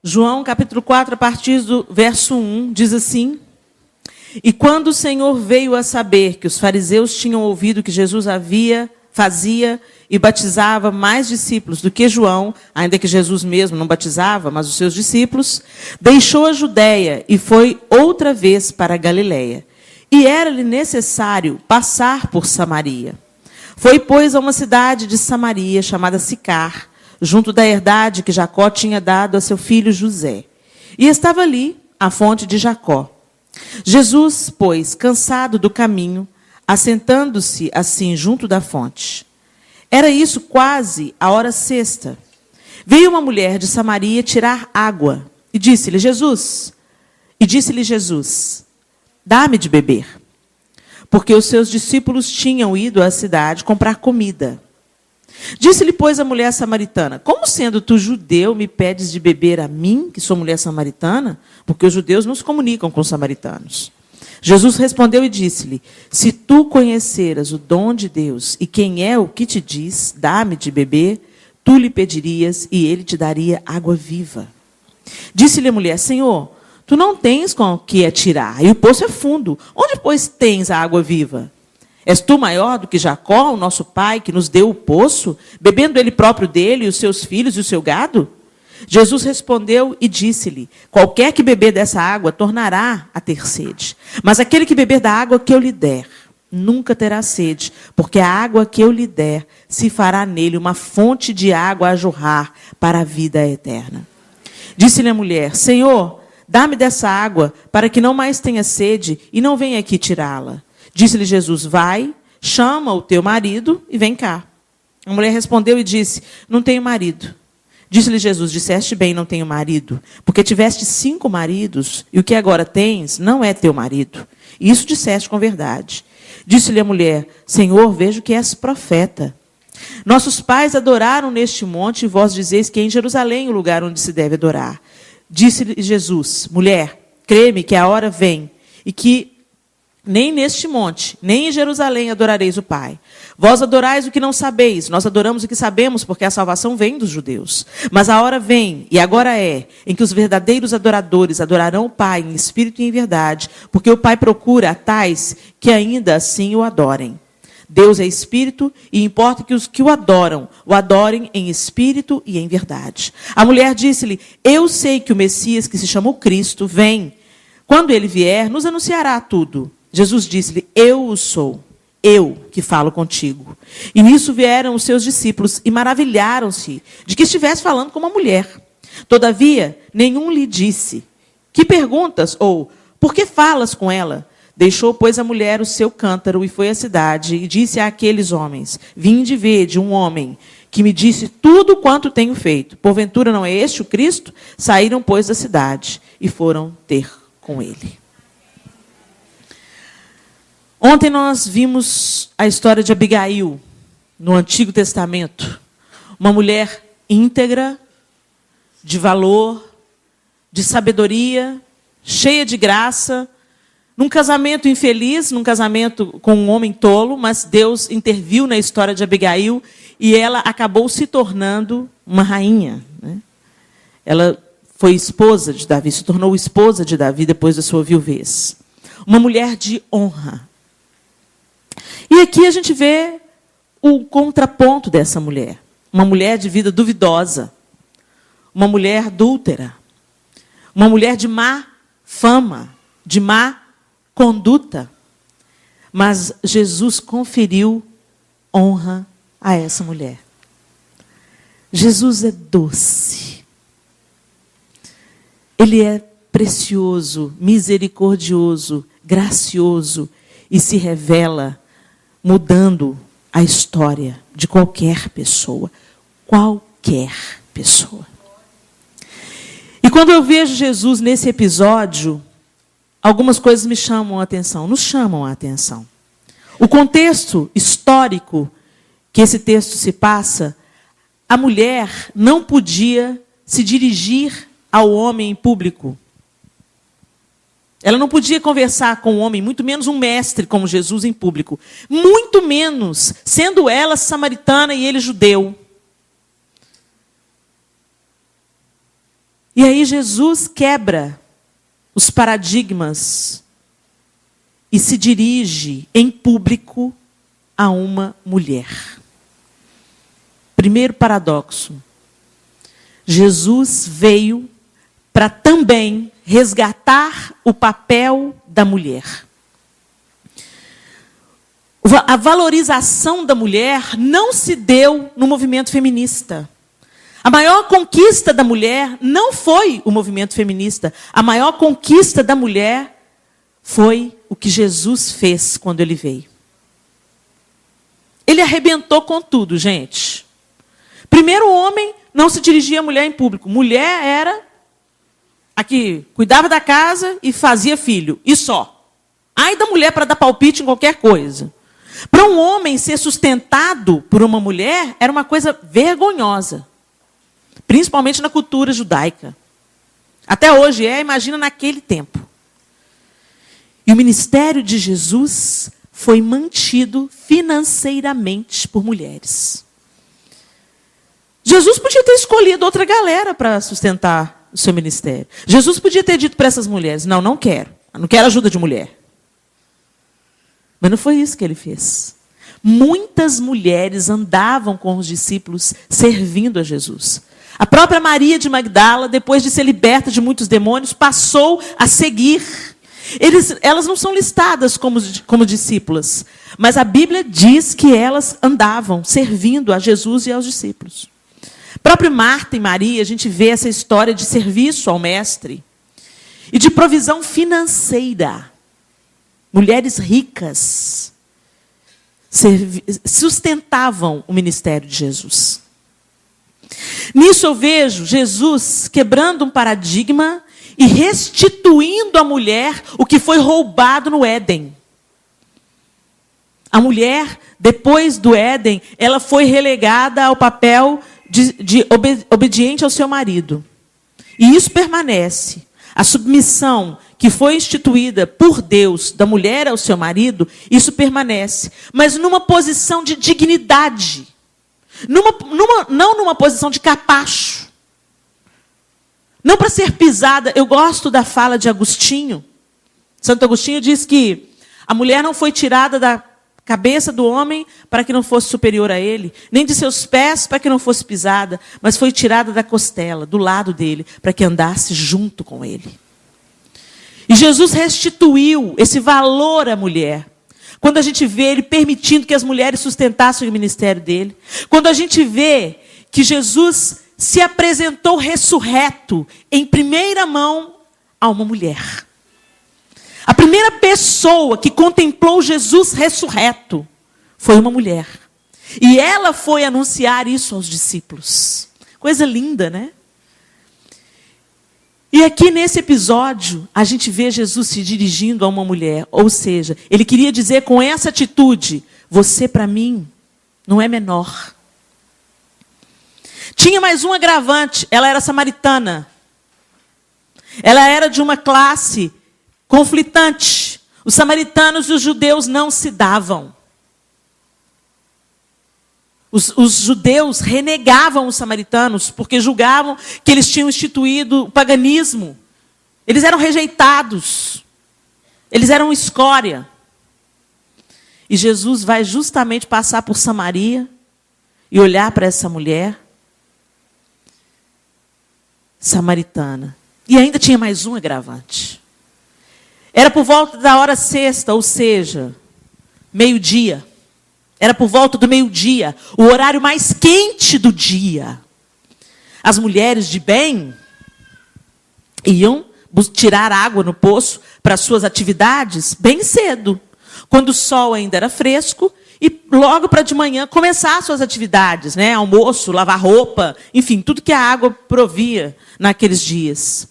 João, capítulo 4, a partir do verso 1, diz assim: E quando o Senhor veio a saber que os fariseus tinham ouvido que Jesus fazia e batizava mais discípulos do que João, ainda que Jesus mesmo não batizava, mas os seus discípulos, deixou a Judéia e foi outra vez para a Galiléia. E era-lhe necessário passar por Samaria. Foi, pois, a uma cidade de Samaria, chamada Sicar, junto da herdade que Jacó tinha dado a seu filho José. E estava ali a fonte de Jacó. Jesus, pois, cansado do caminho, assentando-se assim junto da fonte. Era isso quase a hora sexta. Veio uma mulher de Samaria tirar água e disse-lhe Jesus, dá-me de beber. Porque os seus discípulos tinham ido à cidade comprar comida. Disse-lhe, pois, a mulher samaritana: Como sendo tu judeu, me pedes de beber a mim, que sou mulher samaritana? Porque os judeus não se comunicam com os samaritanos. Jesus respondeu e disse-lhe: Se tu conheceras o dom de Deus e quem é o que te diz, dá-me de beber, tu lhe pedirias e ele te daria água viva. Disse-lhe a mulher: Senhor, tu não tens com o que atirar, e o poço é fundo. Onde, pois, tens a água viva? És tu maior do que Jacó, o nosso pai, que nos deu o poço, bebendo ele próprio dele, e os seus filhos e o seu gado? Jesus respondeu e disse-lhe: Qualquer que beber dessa água tornará a ter sede. Mas aquele que beber da água que eu lhe der, nunca terá sede, porque a água que eu lhe der se fará nele uma fonte de água a jorrar para a vida eterna. Disse-lhe a mulher: Senhor, dá-me dessa água, para que não mais tenha sede e não venha aqui tirá-la. Disse-lhe Jesus: Vai, chama o teu marido e vem cá. A mulher respondeu e disse: Não tenho marido. Disse-lhe Jesus: Disseste bem, não tenho marido, porque tiveste 5 maridos, e o que agora tens não é teu marido. E isso disseste com verdade. Disse-lhe a mulher: Senhor, vejo que és profeta. Nossos pais adoraram neste monte, e vós dizeis que é em Jerusalém o lugar onde se deve adorar. Disse-lhe Jesus: Mulher, crê-me que a hora vem, e que nem neste monte, nem em Jerusalém adorareis o Pai. Vós adorais o que não sabeis, nós adoramos o que sabemos, porque a salvação vem dos judeus. Mas a hora vem, e agora é, em que os verdadeiros adoradores adorarão o Pai em espírito e em verdade, porque o Pai procura a tais que ainda assim o adorem. Deus é espírito, e importa que os que o adorem em espírito e em verdade. A mulher disse-lhe: Eu sei que o Messias, que se chamou Cristo, vem. Quando ele vier, nos anunciará tudo. Jesus disse-lhe: Eu o sou, eu que falo contigo. E nisso vieram os seus discípulos e maravilharam-se de que estivesse falando com uma mulher. Todavia, nenhum lhe disse: Que perguntas? Ou, por que falas com ela? Deixou, pois, a mulher o seu cântaro e foi à cidade e disse àqueles homens: Vinde vede um homem que me disse tudo quanto tenho feito. Porventura não é este o Cristo? Saíram, pois, da cidade e foram ter com ele. Ontem nós vimos a história de Abigail, no Antigo Testamento. Uma mulher íntegra, de valor, de sabedoria, cheia de graça, num casamento infeliz, num casamento com um homem tolo, mas Deus interviu na história de Abigail e ela acabou se tornando uma rainha, né? Ela foi esposa de Davi, se tornou esposa de Davi depois da sua viuvez. Uma mulher de honra. E aqui a gente vê o contraponto dessa mulher. Uma mulher de vida duvidosa. Uma mulher adúltera. Uma mulher de má fama, de má conduta. Mas Jesus conferiu honra a essa mulher. Jesus é doce. Ele é precioso, misericordioso, gracioso e se revela mudando a história de qualquer pessoa. Qualquer pessoa. E quando eu vejo Jesus nesse episódio, algumas coisas me chamam a atenção, nos chamam a atenção. O contexto histórico que esse texto se passa, a mulher não podia se dirigir ao homem em público. Ela não podia conversar com um homem, muito menos um mestre como Jesus em público. Muito menos, sendo ela samaritana e ele judeu. E aí Jesus quebra os paradigmas e se dirige em público a uma mulher. Primeiro paradoxo. Jesus veio para também resgatar o papel da mulher. A valorização da mulher não se deu no movimento feminista. A maior conquista da mulher não foi o movimento feminista. A maior conquista da mulher foi o que Jesus fez quando ele veio. Ele arrebentou com tudo, gente. Primeiro, o homem não se dirigia à mulher em público. Mulher era a que cuidava da casa e fazia filho. E só. Ai da mulher para dar palpite em qualquer coisa. Para um homem ser sustentado por uma mulher era uma coisa vergonhosa. Principalmente na cultura judaica. Até hoje imagina naquele tempo. E o ministério de Jesus foi mantido financeiramente por mulheres. Jesus podia ter escolhido outra galera para sustentar o seu ministério. Jesus podia ter dito para essas mulheres, não quero. Não quero ajuda de mulher. Mas não foi isso que ele fez. Muitas mulheres andavam com os discípulos servindo a Jesus. A própria Maria de Magdala, depois de ser liberta de muitos demônios, passou a seguir. Elas não são listadas como discípulas, mas a Bíblia diz que elas andavam servindo a Jesus e aos discípulos. Próprio Marta e Maria, a gente vê essa história de serviço ao mestre e de provisão financeira. Mulheres ricas sustentavam o ministério de Jesus. Nisso eu vejo Jesus quebrando um paradigma e restituindo à mulher o que foi roubado no Éden. A mulher, depois do Éden, ela foi relegada ao papel de obediente ao seu marido. E isso permanece. A submissão que foi instituída por Deus da mulher ao seu marido, isso permanece. Mas numa posição de dignidade. Não numa posição de capacho. Não para ser pisada. Eu gosto da fala de Agostinho. Santo Agostinho diz que a mulher não foi tirada da cabeça do homem para que não fosse superior a ele, nem de seus pés para que não fosse pisada, mas foi tirada da costela, do lado dele, para que andasse junto com ele. E Jesus restituiu esse valor à mulher. Quando a gente vê ele permitindo que as mulheres sustentassem o ministério dele. Quando a gente vê que Jesus se apresentou ressurreto em primeira mão a uma mulher. A primeira pessoa que contemplou Jesus ressurreto foi uma mulher. E ela foi anunciar isso aos discípulos. Coisa linda, né? E aqui nesse episódio, a gente vê Jesus se dirigindo a uma mulher. Ou seja, ele queria dizer com essa atitude, você para mim não é menor. Tinha mais um agravante, ela era samaritana. Ela era de uma classe conflitante. Os samaritanos e os judeus não se davam. Os judeus renegavam os samaritanos porque julgavam que eles tinham instituído o paganismo. Eles eram rejeitados. Eles eram escória. E Jesus vai justamente passar por Samaria e olhar para essa mulher samaritana. E ainda tinha mais um agravante. Era por volta da hora sexta, ou seja, meio-dia. Era por volta do meio-dia, o horário mais quente do dia. As mulheres de bem iam tirar água no poço para suas atividades bem cedo, quando o sol ainda era fresco, e logo para de manhã começar suas atividades, né? Almoço, lavar roupa, enfim, tudo que a água provia naqueles dias.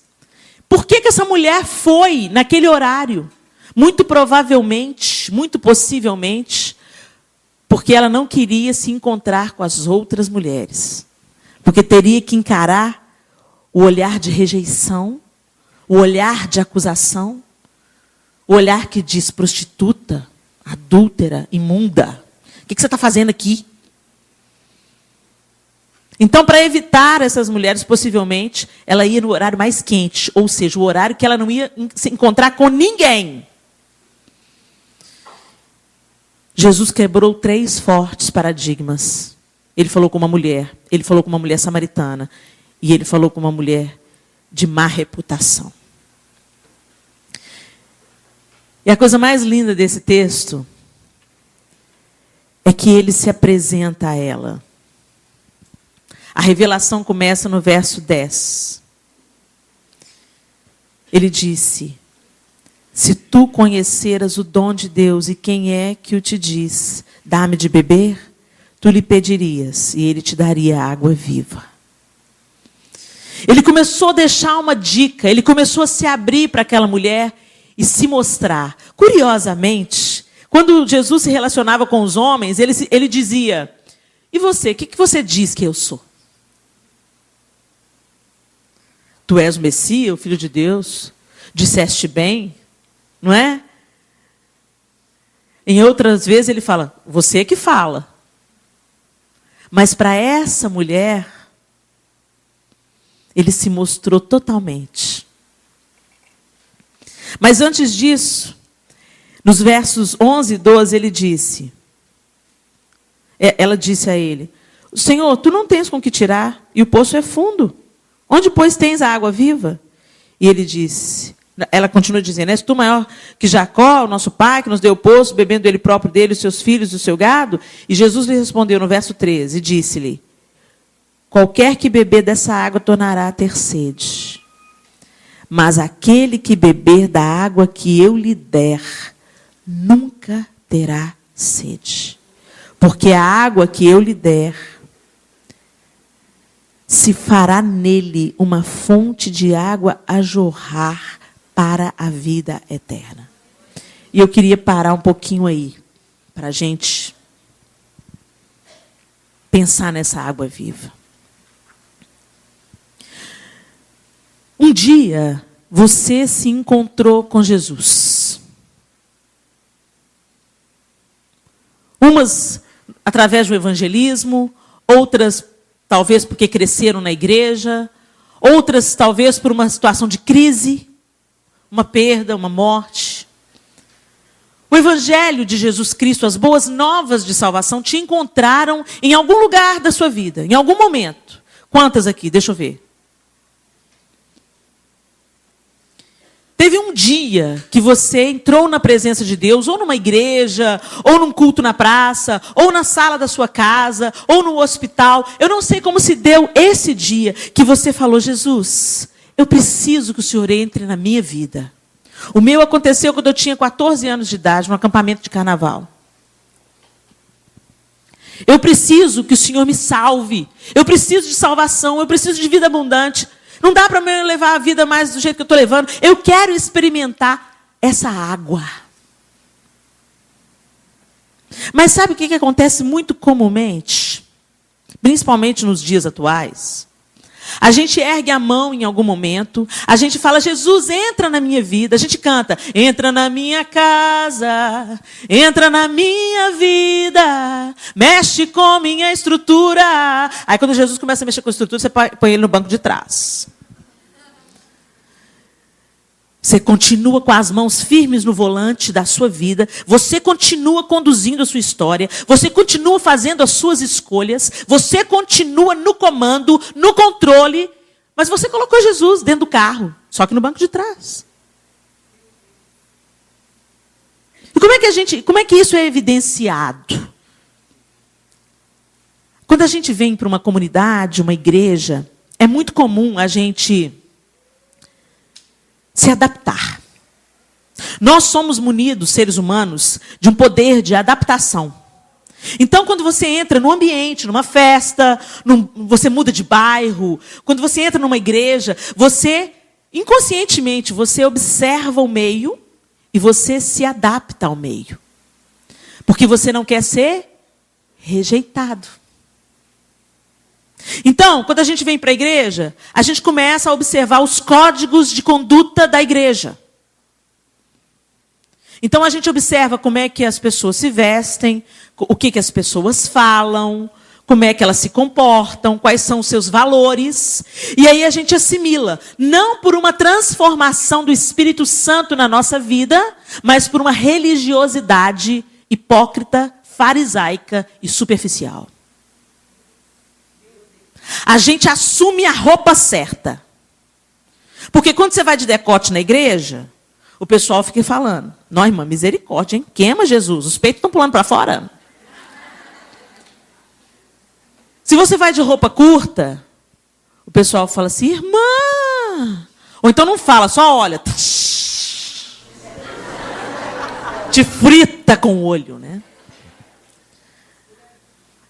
Por que essa mulher foi naquele horário? Muito provavelmente, muito possivelmente, porque ela não queria se encontrar com as outras mulheres. Porque teria que encarar o olhar de rejeição, o olhar de acusação, o olhar que diz prostituta, adúltera, imunda. O que você está fazendo aqui? Então, para evitar essas mulheres, possivelmente, ela ia no horário mais quente, ou seja, o horário que ela não ia se encontrar com ninguém. Jesus quebrou 3 fortes paradigmas. Ele falou com uma mulher, ele falou com uma mulher samaritana, e ele falou com uma mulher de má reputação. E a coisa mais linda desse texto é que ele se apresenta a ela. A revelação começa no verso 10. Ele disse: se tu conheceras o dom de Deus e quem é que o te diz, dá-me de beber, tu lhe pedirias e ele te daria água viva. Ele começou a deixar uma dica, ele começou a se abrir para aquela mulher e se mostrar. Curiosamente, quando Jesus se relacionava com os homens, ele dizia: e você, o que você diz que eu sou? Tu és o Messias, o Filho de Deus? Disseste bem, não é? Em outras vezes ele fala: você que fala. Mas para essa mulher, ele se mostrou totalmente. Mas antes disso, nos versos 11 e 12, ela disse a ele: Senhor, tu não tens com que tirar, e o poço é fundo. Onde, pois, tens a água viva? E ele disse, ela continua dizendo: és tu maior que Jacó, o nosso pai, que nos deu o poço, bebendo ele próprio dele, os seus filhos e o seu gado? E Jesus lhe respondeu no verso 13, e disse-lhe: qualquer que beber dessa água tornará a ter sede. Mas aquele que beber da água que eu lhe der, nunca terá sede. Porque a água que eu lhe der, se fará nele uma fonte de água a jorrar para a vida eterna. E eu queria parar um pouquinho aí, para a gente pensar nessa água viva. Um dia, você se encontrou com Jesus. Umas através do evangelismo, outras talvez porque cresceram na igreja, outras talvez por uma situação de crise, uma perda, uma morte. O evangelho de Jesus Cristo, as boas novas de salvação, te encontraram em algum lugar da sua vida, em algum momento. Quantas aqui? Deixa eu ver. Teve um dia que você entrou na presença de Deus, ou numa igreja, ou num culto na praça, ou na sala da sua casa, ou no hospital. Eu não sei como se deu esse dia que você falou: Jesus, eu preciso que o Senhor entre na minha vida. O meu aconteceu quando eu tinha 14 anos de idade, no acampamento de carnaval. Eu preciso que o Senhor me salve. Eu preciso de salvação, eu preciso de vida abundante. Não dá para eu levar a vida mais do jeito que eu estou levando. Eu quero experimentar essa água. Mas sabe o que acontece muito comumente? Principalmente nos dias atuais. A gente ergue a mão em algum momento. A gente fala: Jesus, entra na minha vida. A gente canta: entra na minha casa. Entra na minha vida. Mexe com minha estrutura. Aí quando Jesus começa a mexer com a estrutura, você põe ele no banco de trás. Você continua com as mãos firmes no volante da sua vida. Você continua conduzindo a sua história. Você continua fazendo as suas escolhas. Você continua no comando, no controle. Mas você colocou Jesus dentro do carro, só que no banco de trás. E como é que isso é evidenciado? Quando a gente vem para uma comunidade, uma igreja, é muito comum a gente se adaptar. Nós somos munidos, seres humanos, de um poder de adaptação. Então, quando você entra num ambiente, numa festa, você muda de bairro, quando você entra numa igreja, você, inconscientemente, você observa o meio e você se adapta ao meio. Porque você não quer ser rejeitado. Então, quando a gente vem para a igreja, a gente começa a observar os códigos de conduta da igreja. Então, a gente observa como é que as pessoas se vestem, o que as pessoas falam, como é que elas se comportam, quais são os seus valores. E aí a gente assimila, não por uma transformação do Espírito Santo na nossa vida, mas por uma religiosidade hipócrita, farisaica e superficial. A gente assume a roupa certa. Porque quando você vai de decote na igreja, o pessoal fica falando, não, irmã, misericórdia, hein? Queima Jesus, os peitos estão pulando para fora. Se você vai de roupa curta, o pessoal fala assim, irmã. Ou então não fala, só olha. Te frita com o olho, né?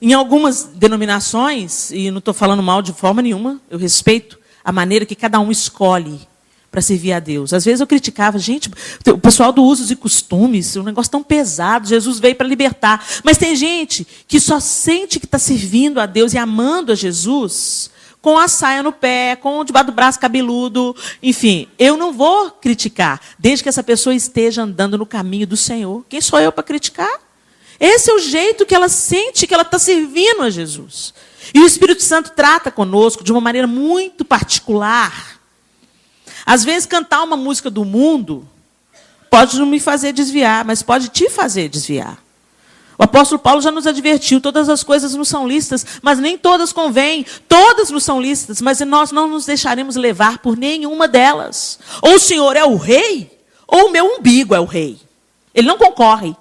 Em algumas denominações, e não estou falando mal de forma nenhuma, eu respeito a maneira que cada um escolhe para servir a Deus. Às vezes eu criticava, gente, o pessoal do usos e costumes, um negócio tão pesado, Jesus veio para libertar. Mas tem gente que só sente que está servindo a Deus e amando a Jesus com a saia no pé, com o debaixo do braço cabeludo, enfim. Eu não vou criticar, desde que essa pessoa esteja andando no caminho do Senhor. Quem sou eu para criticar? Esse é o jeito que ela sente que ela está servindo a Jesus. E o Espírito Santo trata conosco de uma maneira muito particular. Às vezes, cantar uma música do mundo pode não me fazer desviar, mas pode te fazer desviar. O apóstolo Paulo já nos advertiu, todas as coisas nos são lícitas, mas nem todas convêm. Todas nos são lícitas, mas nós não nos deixaremos levar por nenhuma delas. Ou o Senhor é o rei, ou o meu umbigo é o rei. Ele não concorre.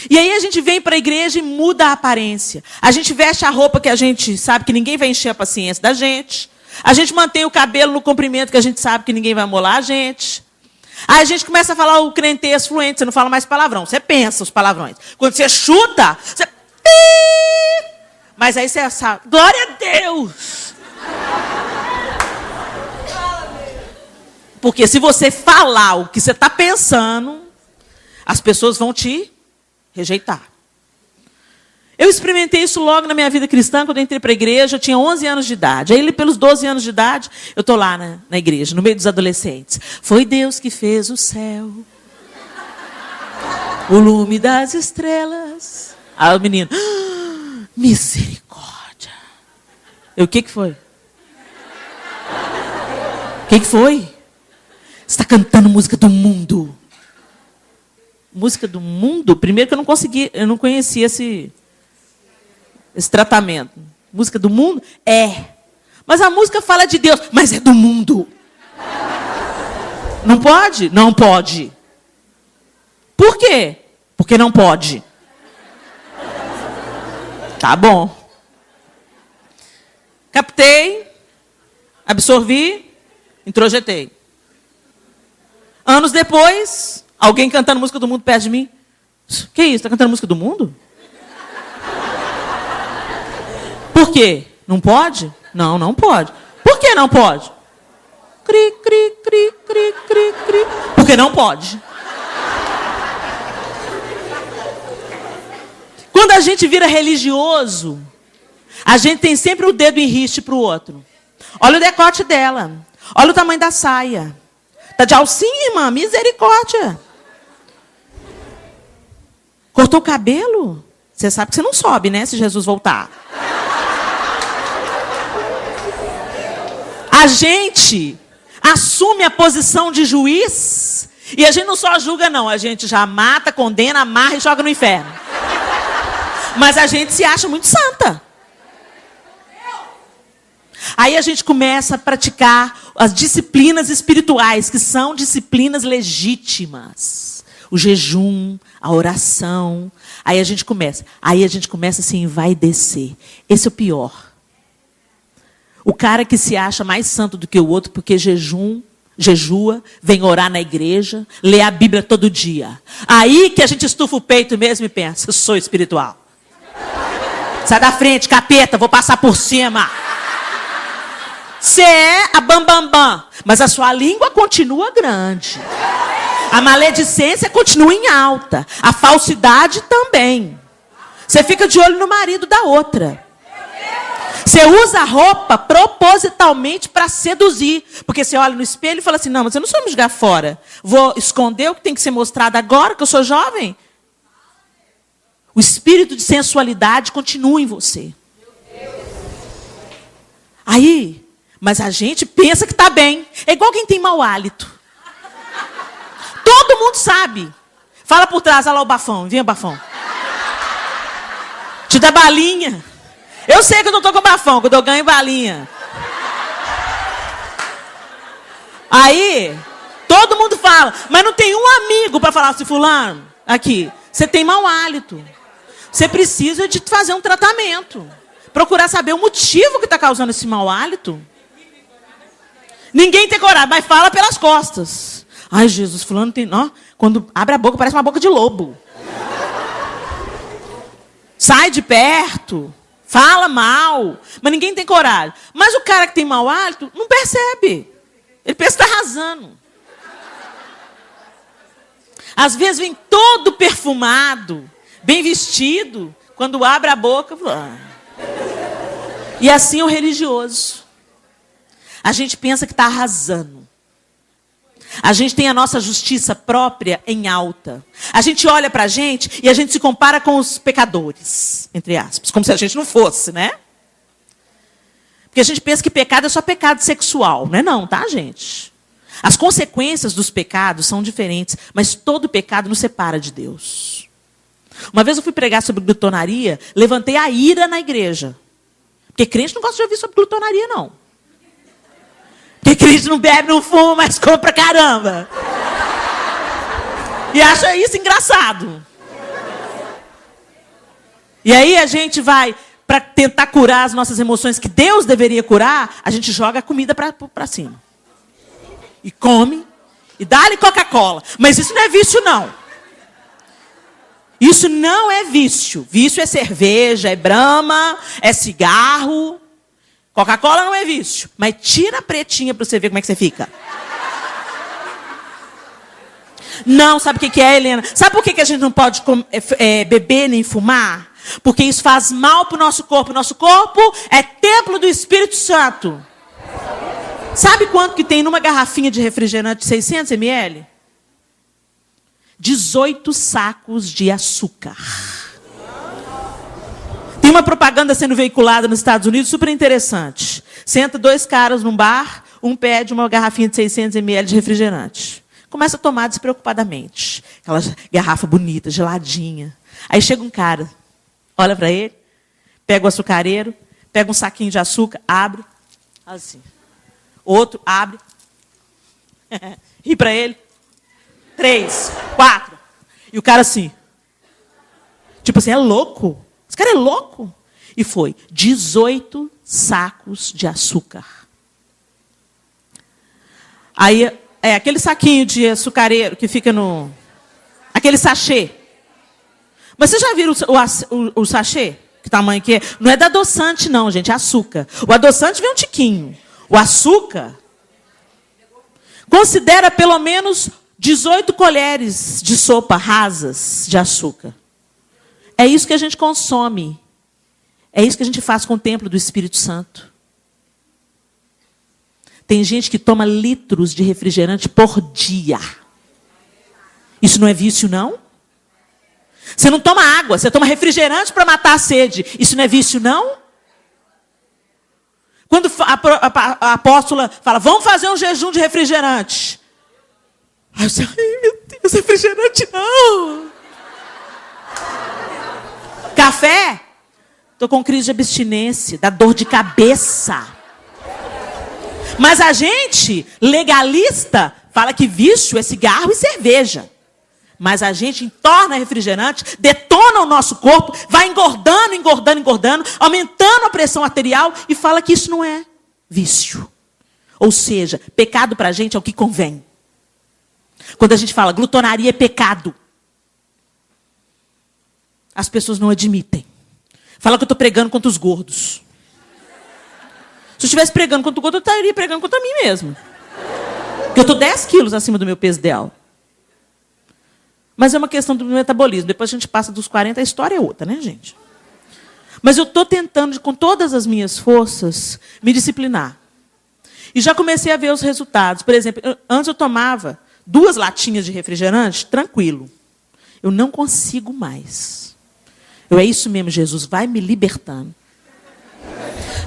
E aí a gente vem para a igreja e muda a aparência. A gente veste a roupa que a gente sabe que ninguém vai encher a paciência da gente. A gente mantém o cabelo no comprimento que a gente sabe que ninguém vai molar a gente. Aí a gente começa a falar o crentez fluente, você não fala mais palavrão, você pensa os palavrões. Quando você chuta, você... Mas aí você sabe, glória a Deus! Porque se você falar o que você está pensando, as pessoas vão te rejeitar. Eu experimentei isso logo na minha vida cristã, quando eu entrei para a igreja, eu tinha 11 anos de idade. Aí, pelos 12 anos de idade, eu estou lá na igreja, no meio dos adolescentes. Foi Deus que fez o céu, o lume das estrelas. Aí o menino, misericórdia. Eu, o que foi? O que foi? Você está cantando música do mundo. Música do mundo? Primeiro que eu não conhecia esse tratamento. Música do mundo? É. Mas a música fala de Deus, mas é do mundo. Não pode? Não pode. Por quê? Porque não pode. Tá bom. Captei, absorvi, introjetei. Anos depois, alguém cantando música do mundo perto de mim. Que isso? Está cantando música do mundo? Por quê? Não pode? Não, não pode. Por que não pode? Cri, cri, cri, cri, cri, cri. Porque não pode. Quando a gente vira religioso, a gente tem sempre o dedo em riste para o outro. Olha o decote dela. Olha o tamanho da saia. Tá de alcinha, irmã? Misericórdia. Cortou o cabelo? Você sabe que você não sobe, né? Se Jesus voltar. A gente assume a posição de juiz e a gente não só julga, não. A gente já mata, condena, amarra e joga no inferno. Mas a gente se acha muito santa. Aí a gente começa a praticar as disciplinas espirituais, que são disciplinas legítimas. O jejum, a oração. Aí a gente começa a se envaidecer. Esse é o pior. O cara que se acha mais santo do que o outro porque jejua, vem orar na igreja, lê a Bíblia todo dia. Aí que a gente estufa o peito mesmo e pensa, eu sou espiritual. Sai da frente, capeta, vou passar por cima. Você é a bambambam, mas a sua língua continua grande. A maledicência continua em alta. A falsidade também. Você fica de olho no marido da outra. Você usa a roupa propositalmente para seduzir. Porque você olha no espelho e fala assim, não, mas eu não sou me jogar fora. Vou esconder o que tem que ser mostrado agora, que eu sou jovem? O espírito de sensualidade continua em você. Aí, mas a gente pensa que está bem. É igual quem tem mau hálito. Todo mundo sabe. Fala por trás, olha lá o bafão. Vem, bafão. Te dá balinha. Eu sei que eu não estou com bafão, quando eu ganho balinha. Aí, todo mundo fala, mas não tem um amigo para falar assim, fulano, aqui, você tem mau hálito. Você precisa de fazer um tratamento. Procurar saber o motivo que está causando esse mau hálito. Ninguém tem coragem, mas fala pelas costas. Ai, Jesus, fulano tem... Ó, quando abre a boca, parece uma boca de lobo. Sai de perto, fala mal, mas ninguém tem coragem. Mas o cara que tem mau hálito não percebe. Ele pensa que está arrasando. Às vezes vem todo perfumado, bem vestido, quando abre a boca... E assim é o religioso. A gente pensa que está arrasando. A gente tem a nossa justiça própria em alta. A gente olha para a gente e a gente se compara com os pecadores, entre aspas, como se a gente não fosse, né? Porque a gente pensa que pecado é só pecado sexual. Não é não, tá, gente? As consequências dos pecados são diferentes, mas todo pecado nos separa de Deus. Uma vez eu fui pregar sobre glutonaria, levantei a ira na igreja. Porque crente não gosta de ouvir sobre glutonaria, não. Porque crente não bebe, não fuma, mas come pra caramba. E acha isso engraçado. E aí a gente vai, para tentar curar as nossas emoções que Deus deveria curar, a gente joga a comida para cima. E come, e dá-lhe Coca-Cola. Mas isso não é vício, não. Isso não é vício. Vício é cerveja, é Brahma, é cigarro. Coca-Cola não é vício. Mas tira a pretinha para você ver como é que você fica. Não, sabe o que é, Helena? Sabe por que a gente não pode beber nem fumar? Porque isso faz mal para o nosso corpo. Nosso corpo é templo do Espírito Santo. Sabe quanto que tem numa garrafinha de refrigerante de 600 ml? 18 sacos de açúcar. Tem uma propaganda sendo veiculada nos Estados Unidos super interessante. Senta dois caras num bar, um pede uma garrafinha de 600 ml de refrigerante. Começa a tomar despreocupadamente. Aquela garrafa bonita, geladinha. Aí chega um cara, olha para ele, pega o açucareiro, pega um saquinho de açúcar, abre, assim. Outro, abre, ri para ele. 3, 4. E o cara assim. Tipo assim, é louco. Esse cara é louco. E foi 18 sacos de açúcar. Aí, aquele saquinho de açucareiro que fica no... Aquele sachê. Mas vocês já viram o sachê? Que tamanho que é? Não é da adoçante, não, gente. É açúcar. O adoçante vem um tiquinho. O açúcar considera pelo menos 18 colheres de sopa rasas de açúcar. É isso que a gente consome. É isso que a gente faz com o templo do Espírito Santo. Tem gente que toma litros de refrigerante por dia. Isso não é vício, não? Você não toma água, você toma refrigerante para matar a sede. Isso não é vício, não? Quando a apóstola fala, vamos fazer um jejum de refrigerante. Aí eu disse, ai meu Deus, refrigerante não. Café? Estou com crise de abstinência, dá dor de cabeça. Mas a gente, legalista, fala que vício é cigarro e cerveja. Mas a gente entorna refrigerante, detona o nosso corpo, vai engordando, engordando, engordando, aumentando a pressão arterial e fala que isso não é vício. Ou seja, pecado para a gente é o que convém. Quando a gente fala glutonaria é pecado, as pessoas não admitem. Fala que eu estou pregando contra os gordos. Se eu estivesse pregando contra o gordo, eu estaria pregando contra mim mesmo. Porque eu estou 10 quilos acima do meu peso ideal. Mas é uma questão do metabolismo. Depois a gente passa dos 40, a história é outra, né, gente? Mas eu estou tentando, com todas as minhas forças, me disciplinar. E já comecei a ver os resultados. Por exemplo, antes eu tomava 2 latinhas de refrigerante, tranquilo. Eu não consigo mais. É isso mesmo, Jesus, vai me libertando.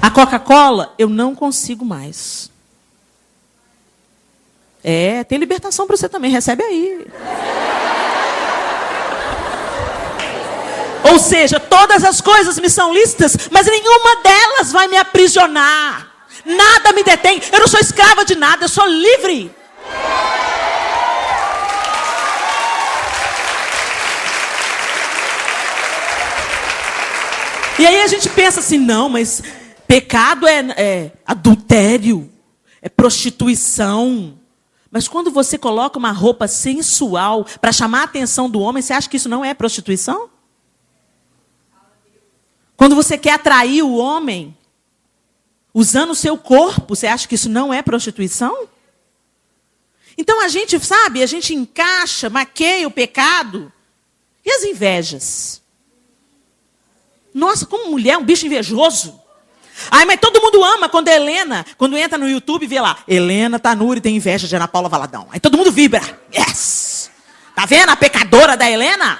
A Coca-Cola, eu não consigo mais. Tem libertação para você também, recebe aí. Ou seja, todas as coisas me são lícitas, mas nenhuma delas vai me aprisionar. Nada me detém. Eu não sou escrava de nada, eu sou livre. E aí a gente pensa assim, não, mas pecado é adultério, é prostituição. Mas quando você coloca uma roupa sensual para chamar a atenção do homem, você acha que isso não é prostituição? Quando você quer atrair o homem, usando o seu corpo, você acha que isso não é prostituição? Então a gente, sabe, a gente encaixa, maqueia o pecado. E as invejas? Nossa, como mulher, um bicho invejoso. Ai, mas todo mundo ama quando a Helena, quando entra no YouTube, vê lá, Helena Tanuri tem inveja de Ana Paula Valadão. Aí todo mundo vibra. Yes! Tá vendo a pecadora da Helena?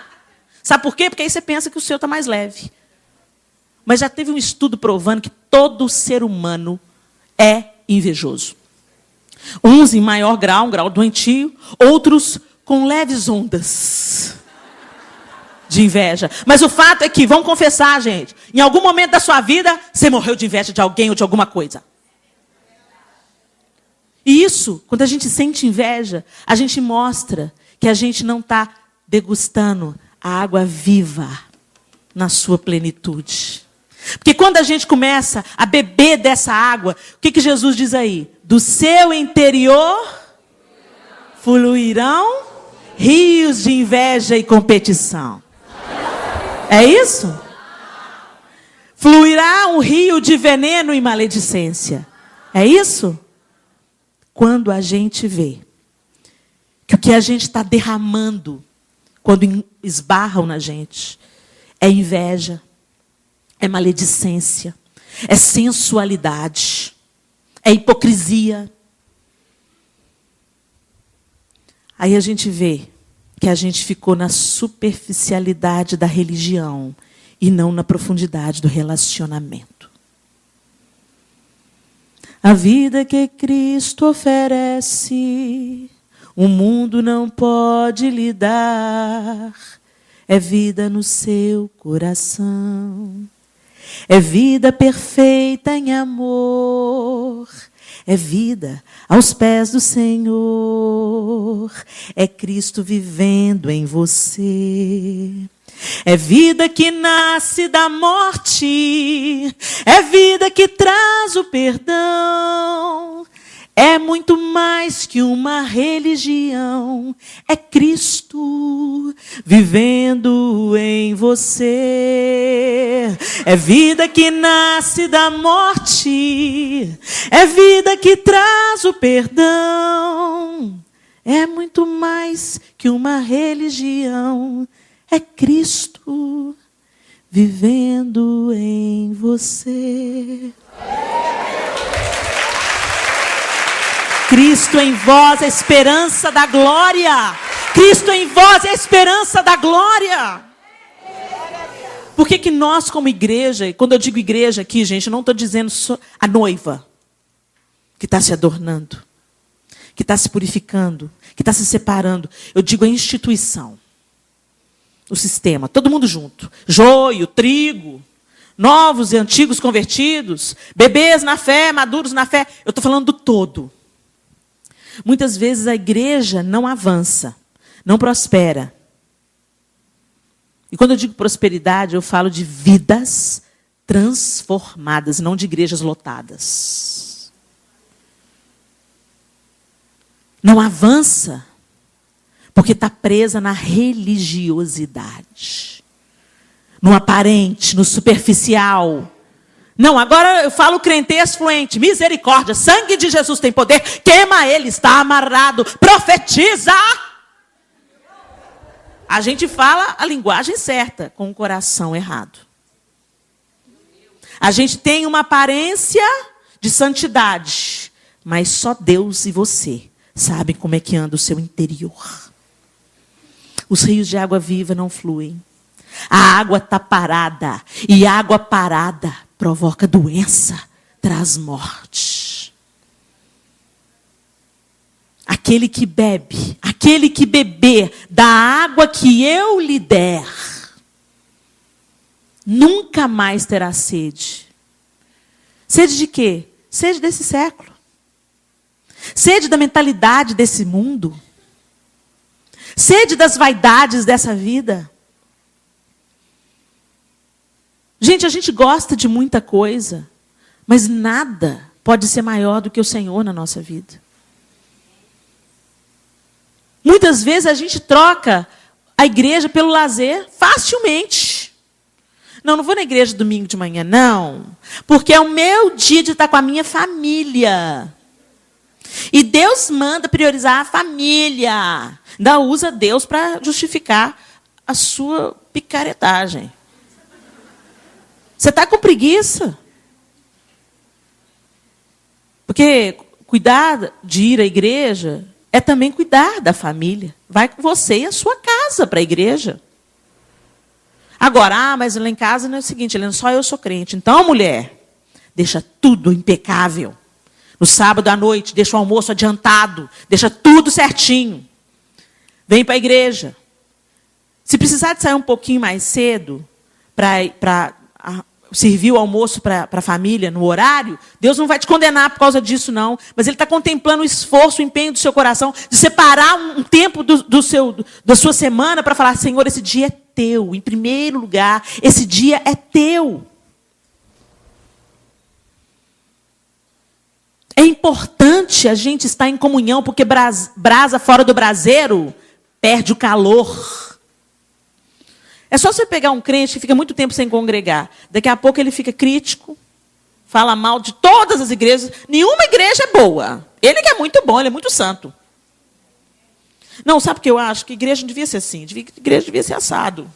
Sabe por quê? Porque aí você pensa que o seu está mais leve. Mas já teve um estudo provando que todo ser humano é invejoso. Uns em maior grau, um grau doentio, outros com leves ondas de inveja. Mas o fato é que, vamos confessar, gente, em algum momento da sua vida, você morreu de inveja de alguém ou de alguma coisa. E isso, quando a gente sente inveja, a gente mostra que a gente não está degustando a água viva na sua plenitude. Porque quando a gente começa a beber dessa água, o que Jesus diz aí? Do seu interior fluirão rios de inveja e competição. É isso? Fluirá um rio de veneno e maledicência. É isso? Quando a gente vê que o que a gente está derramando, quando esbarram na gente, é inveja, é maledicência, é sensualidade, é hipocrisia. Aí a gente vê que a gente ficou na superficialidade da religião e não na profundidade do relacionamento. A vida que Cristo oferece, o mundo não pode lhe dar. É vida no seu coração. É vida perfeita em amor. É vida aos pés do Senhor. É Cristo vivendo em você. É vida que nasce da morte. É vida que traz o perdão. É muito mais que uma religião. É Cristo vivendo em você. É vida que nasce da morte. É vida que traz o perdão. É muito mais que uma religião. É Cristo vivendo em você. Cristo em vós, a esperança da glória. Cristo em vós, a esperança da glória. Por que nós, como igreja, e quando eu digo igreja aqui, gente, eu não estou dizendo só a noiva, que está se adornando, que está se purificando, que está se separando. Eu digo a instituição, o sistema, todo mundo junto. Joio, trigo, novos e antigos convertidos, bebês na fé, maduros na fé. Eu estou falando do todo. Muitas vezes a igreja não avança, não prospera. E quando eu digo prosperidade, eu falo de vidas transformadas, não de igrejas lotadas. Não avança porque está presa na religiosidade, no aparente, no superficial. Não, agora eu falo crentez fluente, misericórdia, sangue de Jesus tem poder, queima ele, está amarrado, profetiza. A gente fala a linguagem certa, com o coração errado. A gente tem uma aparência de santidade, mas só Deus e você sabem como é que anda o seu interior. Os rios de água viva não fluem. A água está parada. E água parada provoca doença, traz morte. Aquele que bebe, aquele que beber da água que eu lhe der, nunca mais terá sede. Sede de quê? Sede desse século. Sede da mentalidade desse mundo. Sede das vaidades dessa vida. Gente, a gente gosta de muita coisa, mas nada pode ser maior do que o Senhor na nossa vida. Muitas vezes a gente troca a igreja pelo lazer facilmente. Não vou na igreja domingo de manhã, não. Porque é o meu dia de estar com a minha família. E Deus manda priorizar a família. Ainda usa Deus para justificar a sua picaretagem. Você está com preguiça. Porque cuidar de ir à igreja é também cuidar da família. Vai com você e a sua casa para a igreja. Agora, mas lá em casa não é o seguinte, só eu sou crente. Então, mulher, deixa tudo impecável. No sábado à noite, deixa o almoço adiantado. Deixa tudo certinho. Vem para a igreja. Se precisar de sair um pouquinho mais cedo para servir o almoço para a família no horário, Deus não vai te condenar por causa disso, não. Mas Ele está contemplando o esforço, o empenho do seu coração de separar um tempo da sua semana para falar, Senhor, esse dia é teu. Em primeiro lugar, esse dia é teu. É importante a gente estar em comunhão, porque brasa fora do braseiro perde o calor. É só você pegar um crente que fica muito tempo sem congregar. Daqui a pouco ele fica crítico, fala mal de todas as igrejas. Nenhuma igreja é boa. Ele que é muito bom, ele é muito santo. Não, sabe o que eu acho? Que igreja não devia ser assim. Igreja devia ser assado.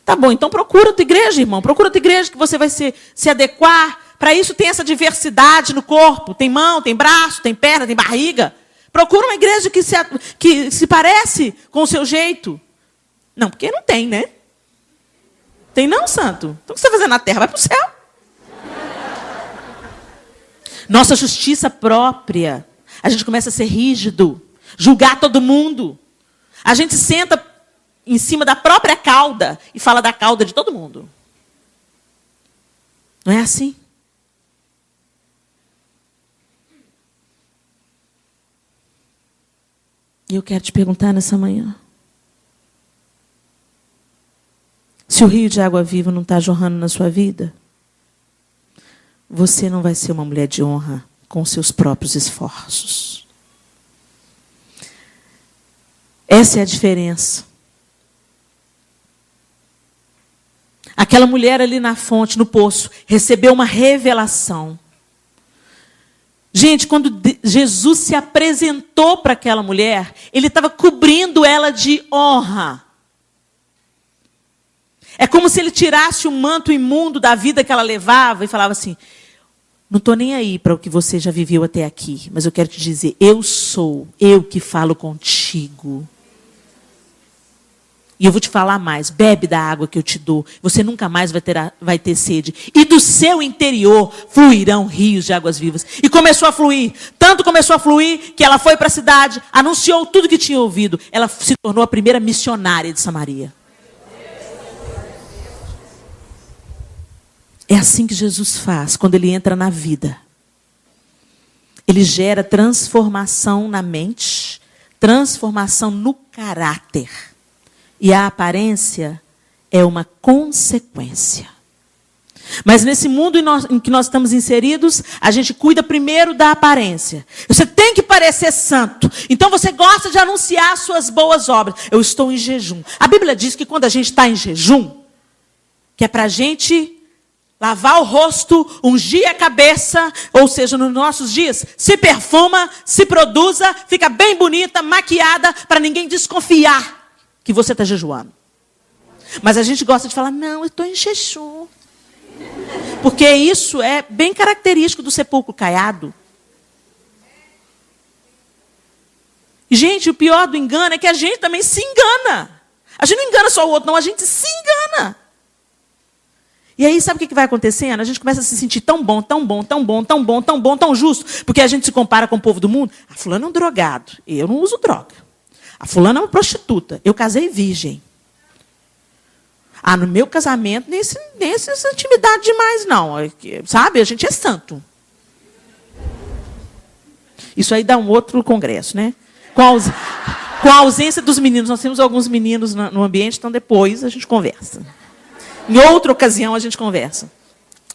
Tá bom, então procura outra igreja, irmão. Procura outra igreja que você vai se adequar. Para isso tem essa diversidade no corpo. Tem mão, tem braço, tem perna, tem barriga. Procura uma igreja que se parece com o seu jeito. Não, porque não tem, né? Tem não, santo? Então o que você vai fazer na terra? Vai para o céu. Nossa justiça própria. A gente começa a ser rígido. Julgar todo mundo. A gente senta em cima da própria cauda e fala da cauda de todo mundo. Não é assim? E eu quero te perguntar nessa manhã. Se o rio de água viva não está jorrando na sua vida, você não vai ser uma mulher de honra com seus próprios esforços. Essa é a diferença. Aquela mulher ali na fonte, no poço, recebeu uma revelação. Gente, quando Jesus se apresentou para aquela mulher, ele estava cobrindo ela de honra. É como se ele tirasse o manto imundo da vida que ela levava e falava assim, não estou nem aí para o que você já viveu até aqui, mas eu quero te dizer, eu que falo contigo. E eu vou te falar mais, bebe da água que eu te dou, você nunca mais vai ter sede. E do seu interior fluirão rios de águas vivas. E começou a fluir, tanto começou a fluir que ela foi para a cidade, anunciou tudo que tinha ouvido. Ela se tornou a primeira missionária de Samaria. É assim que Jesus faz quando ele entra na vida. Ele gera transformação na mente, transformação no caráter. E a aparência é uma consequência. Mas nesse mundo em que nós estamos inseridos, a gente cuida primeiro da aparência. Você tem que parecer santo. Então você gosta de anunciar suas boas obras. Eu estou em jejum. A Bíblia diz que quando a gente está em jejum, que é para a gente lavar o rosto, ungir a cabeça, ou seja, nos nossos dias, se perfuma, se produza, fica bem bonita, maquiada, para ninguém desconfiar que você está jejuando. Mas a gente gosta de falar, não, eu estou em jejum. Porque isso é bem característico do sepulcro caiado. E, gente, o pior do engano é que a gente também se engana. A gente não engana só o outro, não, a gente se engana. E aí, sabe o que vai acontecendo? A gente começa a se sentir tão bom, tão bom, tão bom, tão bom, tão bom, tão justo, porque a gente se compara com o povo do mundo. A fulana é um drogado, eu não uso droga. A fulana é uma prostituta, eu casei virgem. No meu casamento, nem essa intimidade demais, não. Sabe, a gente é santo. Isso aí dá um outro congresso, né? Com a ausência dos meninos. Nós temos alguns meninos no ambiente, então depois a gente conversa. Em outra ocasião a gente conversa.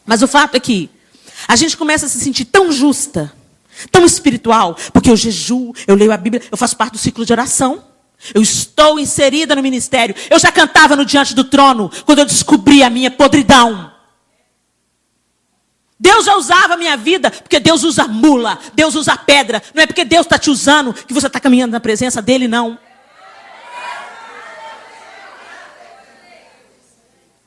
Mas o fato é que a gente começa a se sentir tão justa, tão espiritual, porque eu jejuo, eu leio a Bíblia, eu faço parte do ciclo de oração. Eu estou inserida no ministério. Eu já cantava no Diante do Trono quando eu descobri a minha podridão. Deus já usava a minha vida, porque Deus usa mula, Deus usa pedra. Não é porque Deus está te usando que você está caminhando na presença dele, não.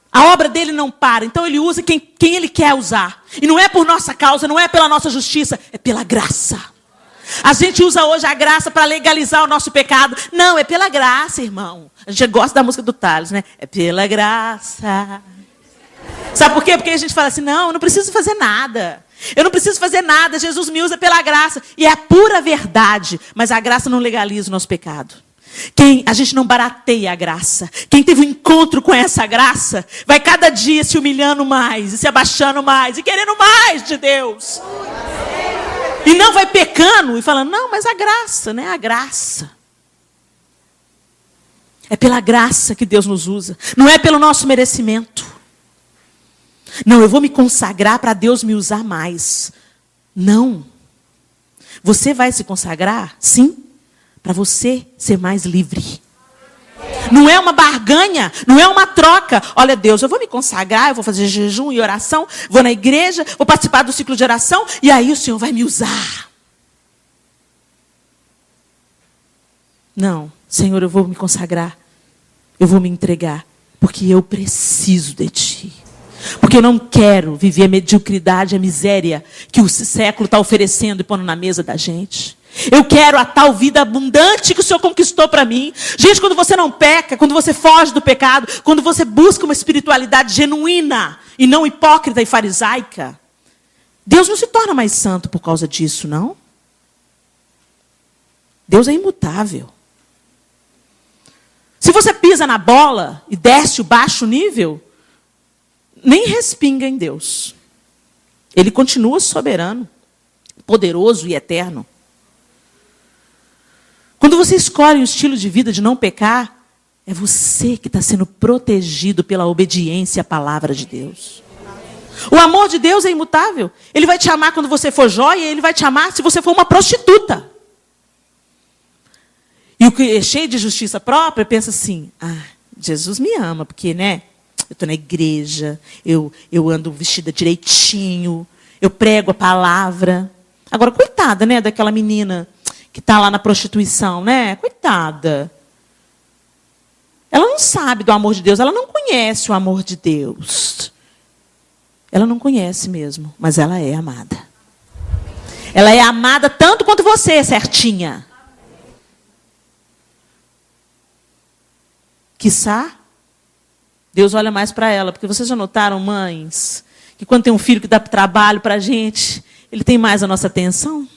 A obra dele não para, então ele usa quem ele quer usar. E não é por nossa causa, não é pela nossa justiça, é pela graça. A gente usa hoje a graça para legalizar o nosso pecado. Não, é pela graça, irmão. A gente gosta da música do Thales, né? É pela graça. Sabe por quê? Porque a gente fala assim, não, eu não preciso fazer nada. Eu não preciso fazer nada, Jesus me usa pela graça. E é a pura verdade, mas a graça não legaliza o nosso pecado. A gente não barateia a graça. Quem teve um encontro com essa graça, vai cada dia se humilhando mais, e se abaixando mais, e querendo mais de Deus. E não vai pecando e falando, não, mas a graça, né? A graça. É pela graça que Deus nos usa. Não é pelo nosso merecimento. Não, eu vou me consagrar para Deus me usar mais. Não. Você vai se consagrar, sim, para você ser mais livre. Não é uma barganha, não é uma troca. Olha, Deus, eu vou me consagrar, eu vou fazer jejum e oração, vou na igreja, vou participar do ciclo de oração, e aí o Senhor vai me usar. Não, Senhor, eu vou me consagrar, eu vou me entregar, porque eu preciso de Ti. Porque eu não quero viver a mediocridade, a miséria que o século está oferecendo e pondo na mesa da gente. Eu quero a tal vida abundante que o Senhor conquistou para mim. Gente, quando você não peca, quando você foge do pecado, quando você busca uma espiritualidade genuína e não hipócrita e farisaica, Deus não se torna mais santo por causa disso, não. Deus é imutável. Se você pisa na bola e desce o baixo nível, nem respinga em Deus. Ele continua soberano, poderoso e eterno. Quando você escolhe um estilo de vida de não pecar, é você que está sendo protegido pela obediência à palavra de Deus. O amor de Deus é imutável. Ele vai te amar quando você for joia, ele vai te amar se você for uma prostituta. E o que é cheio de justiça própria, pensa assim, Jesus me ama, porque, né, eu estou na igreja, eu ando vestida direitinho, eu prego a palavra. Agora, coitada, né, daquela menina que está lá na prostituição, né? Coitada. Ela não sabe do amor de Deus, ela não conhece o amor de Deus. Ela não conhece mesmo, mas ela é amada. Ela é amada tanto quanto você, certinha. Quiçá, Deus olha mais para ela, porque vocês já notaram, mães, que quando tem um filho que dá trabalho para a gente, ele tem mais a nossa atenção?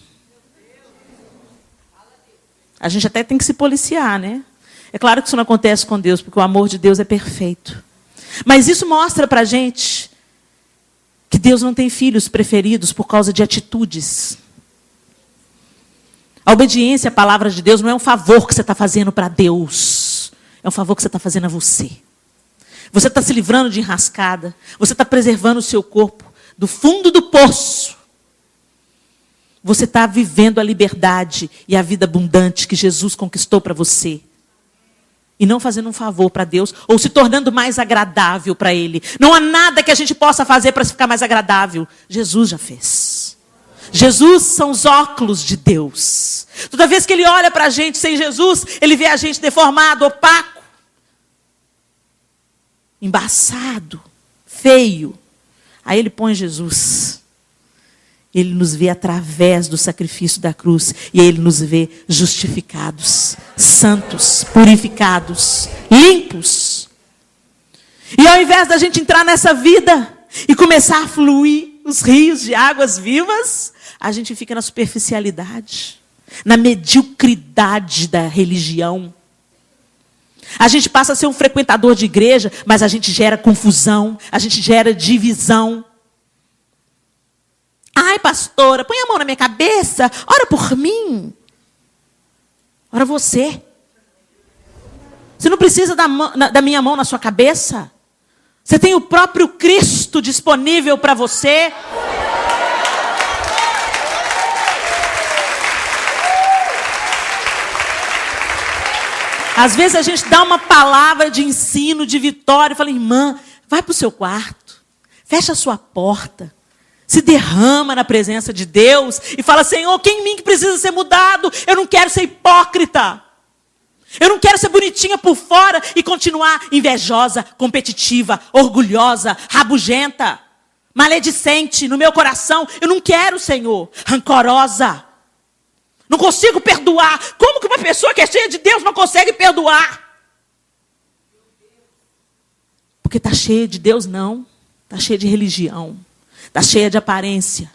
A gente até tem que se policiar, né? É claro que isso não acontece com Deus, porque o amor de Deus é perfeito. Mas isso mostra para a gente que Deus não tem filhos preferidos por causa de atitudes. A obediência à palavra de Deus não é um favor que você está fazendo para Deus. É um favor que você está fazendo a você. Você está se livrando de enrascada. Você está preservando o seu corpo do fundo do poço. Você está vivendo a liberdade e a vida abundante que Jesus conquistou para você. E não fazendo um favor para Deus, ou se tornando mais agradável para Ele. Não há nada que a gente possa fazer para ficar mais agradável. Jesus já fez. Jesus são os óculos de Deus. Toda vez que Ele olha para a gente sem Jesus, Ele vê a gente deformado, opaco, embaçado, feio. Aí Ele põe Jesus. Ele nos vê através do sacrifício da cruz. E Ele nos vê justificados, santos, purificados, limpos. E ao invés da gente entrar nessa vida e começar a fluir os rios de águas vivas, a gente fica na superficialidade, na mediocridade da religião. A gente passa a ser um frequentador de igreja, mas a gente gera confusão, a gente gera divisão. Ai, pastora, põe a mão na minha cabeça, ora por mim. Ora você. Você não precisa da minha mão na sua cabeça. Você tem o próprio Cristo disponível para você. Às vezes a gente dá uma palavra de ensino, de vitória, e fala, irmã, vai para o seu quarto, fecha a sua porta, se derrama na presença de Deus e fala, Senhor, quem em mim que precisa ser mudado? Eu não quero ser hipócrita. Eu não quero ser bonitinha por fora e continuar invejosa, competitiva, orgulhosa, rabugenta, maledicente no meu coração. Eu não quero, Senhor, rancorosa. Não consigo perdoar. Como que uma pessoa que é cheia de Deus não consegue perdoar? Porque está cheia de Deus, não. Está cheia de religião. Está cheia de aparência.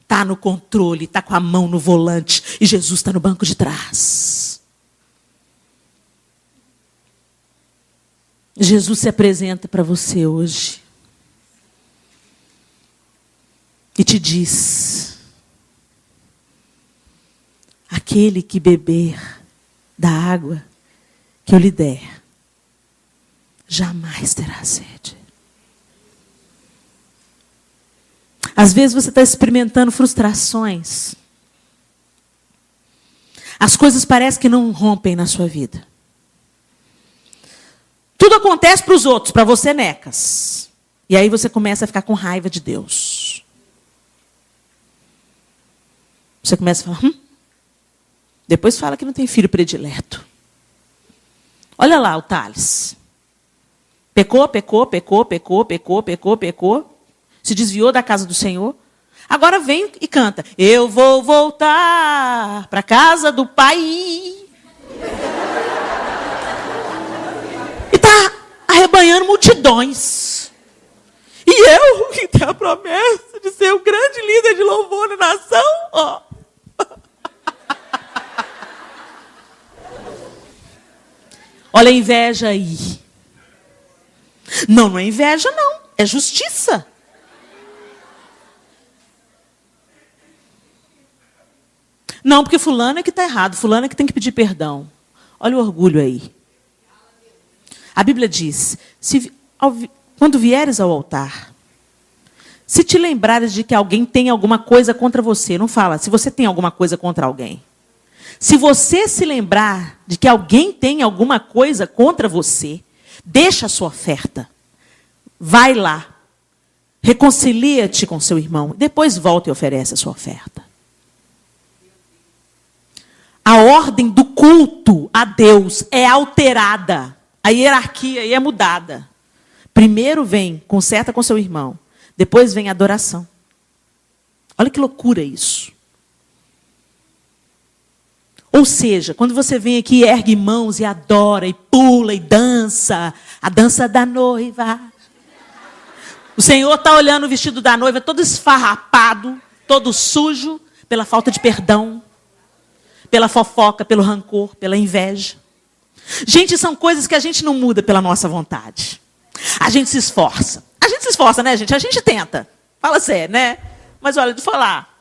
Está no controle, está com a mão no volante. E Jesus está no banco de trás. Jesus se apresenta para você hoje. E te diz: aquele que beber da água que eu lhe der, jamais terá sede. Às vezes você está experimentando frustrações. As coisas parecem que não rompem na sua vida. Tudo acontece para os outros, para você, necas. E aí você começa a ficar com raiva de Deus. Você começa a falar, Depois fala que não tem filho predileto. Olha lá o Thales. Pecou. Se desviou da casa do Senhor. Agora vem e canta. Eu vou voltar para a casa do Pai. E está arrebanhando multidões. E eu, que tenho a promessa de ser o grande líder de louvor na nação, ó. Olha a inveja aí. Não é inveja, não. É justiça. Não, porque fulano é que está errado. Fulano é que tem que pedir perdão. Olha o orgulho aí. A Bíblia diz, quando vieres ao altar, se te lembrares de que alguém tem alguma coisa contra você, não fala, se você tem alguma coisa contra alguém. Se você se lembrar de que alguém tem alguma coisa contra você, deixa a sua oferta. Vai lá. Reconcilia-te com seu irmão. Depois volta e oferece a sua oferta. A ordem do culto a Deus é alterada. A hierarquia aí é mudada. Primeiro vem, conserta com seu irmão. Depois vem a adoração. Olha que loucura isso. Ou seja, quando você vem aqui e ergue mãos e adora, e pula, e dança, a dança da noiva. O Senhor está olhando o vestido da noiva todo esfarrapado, todo sujo, pela falta de perdão, pela fofoca, pelo rancor, pela inveja. Gente, são coisas que a gente não muda pela nossa vontade. A gente se esforça. A gente se esforça, né, gente? A gente tenta. Fala sério, né? Mas olha, de falar.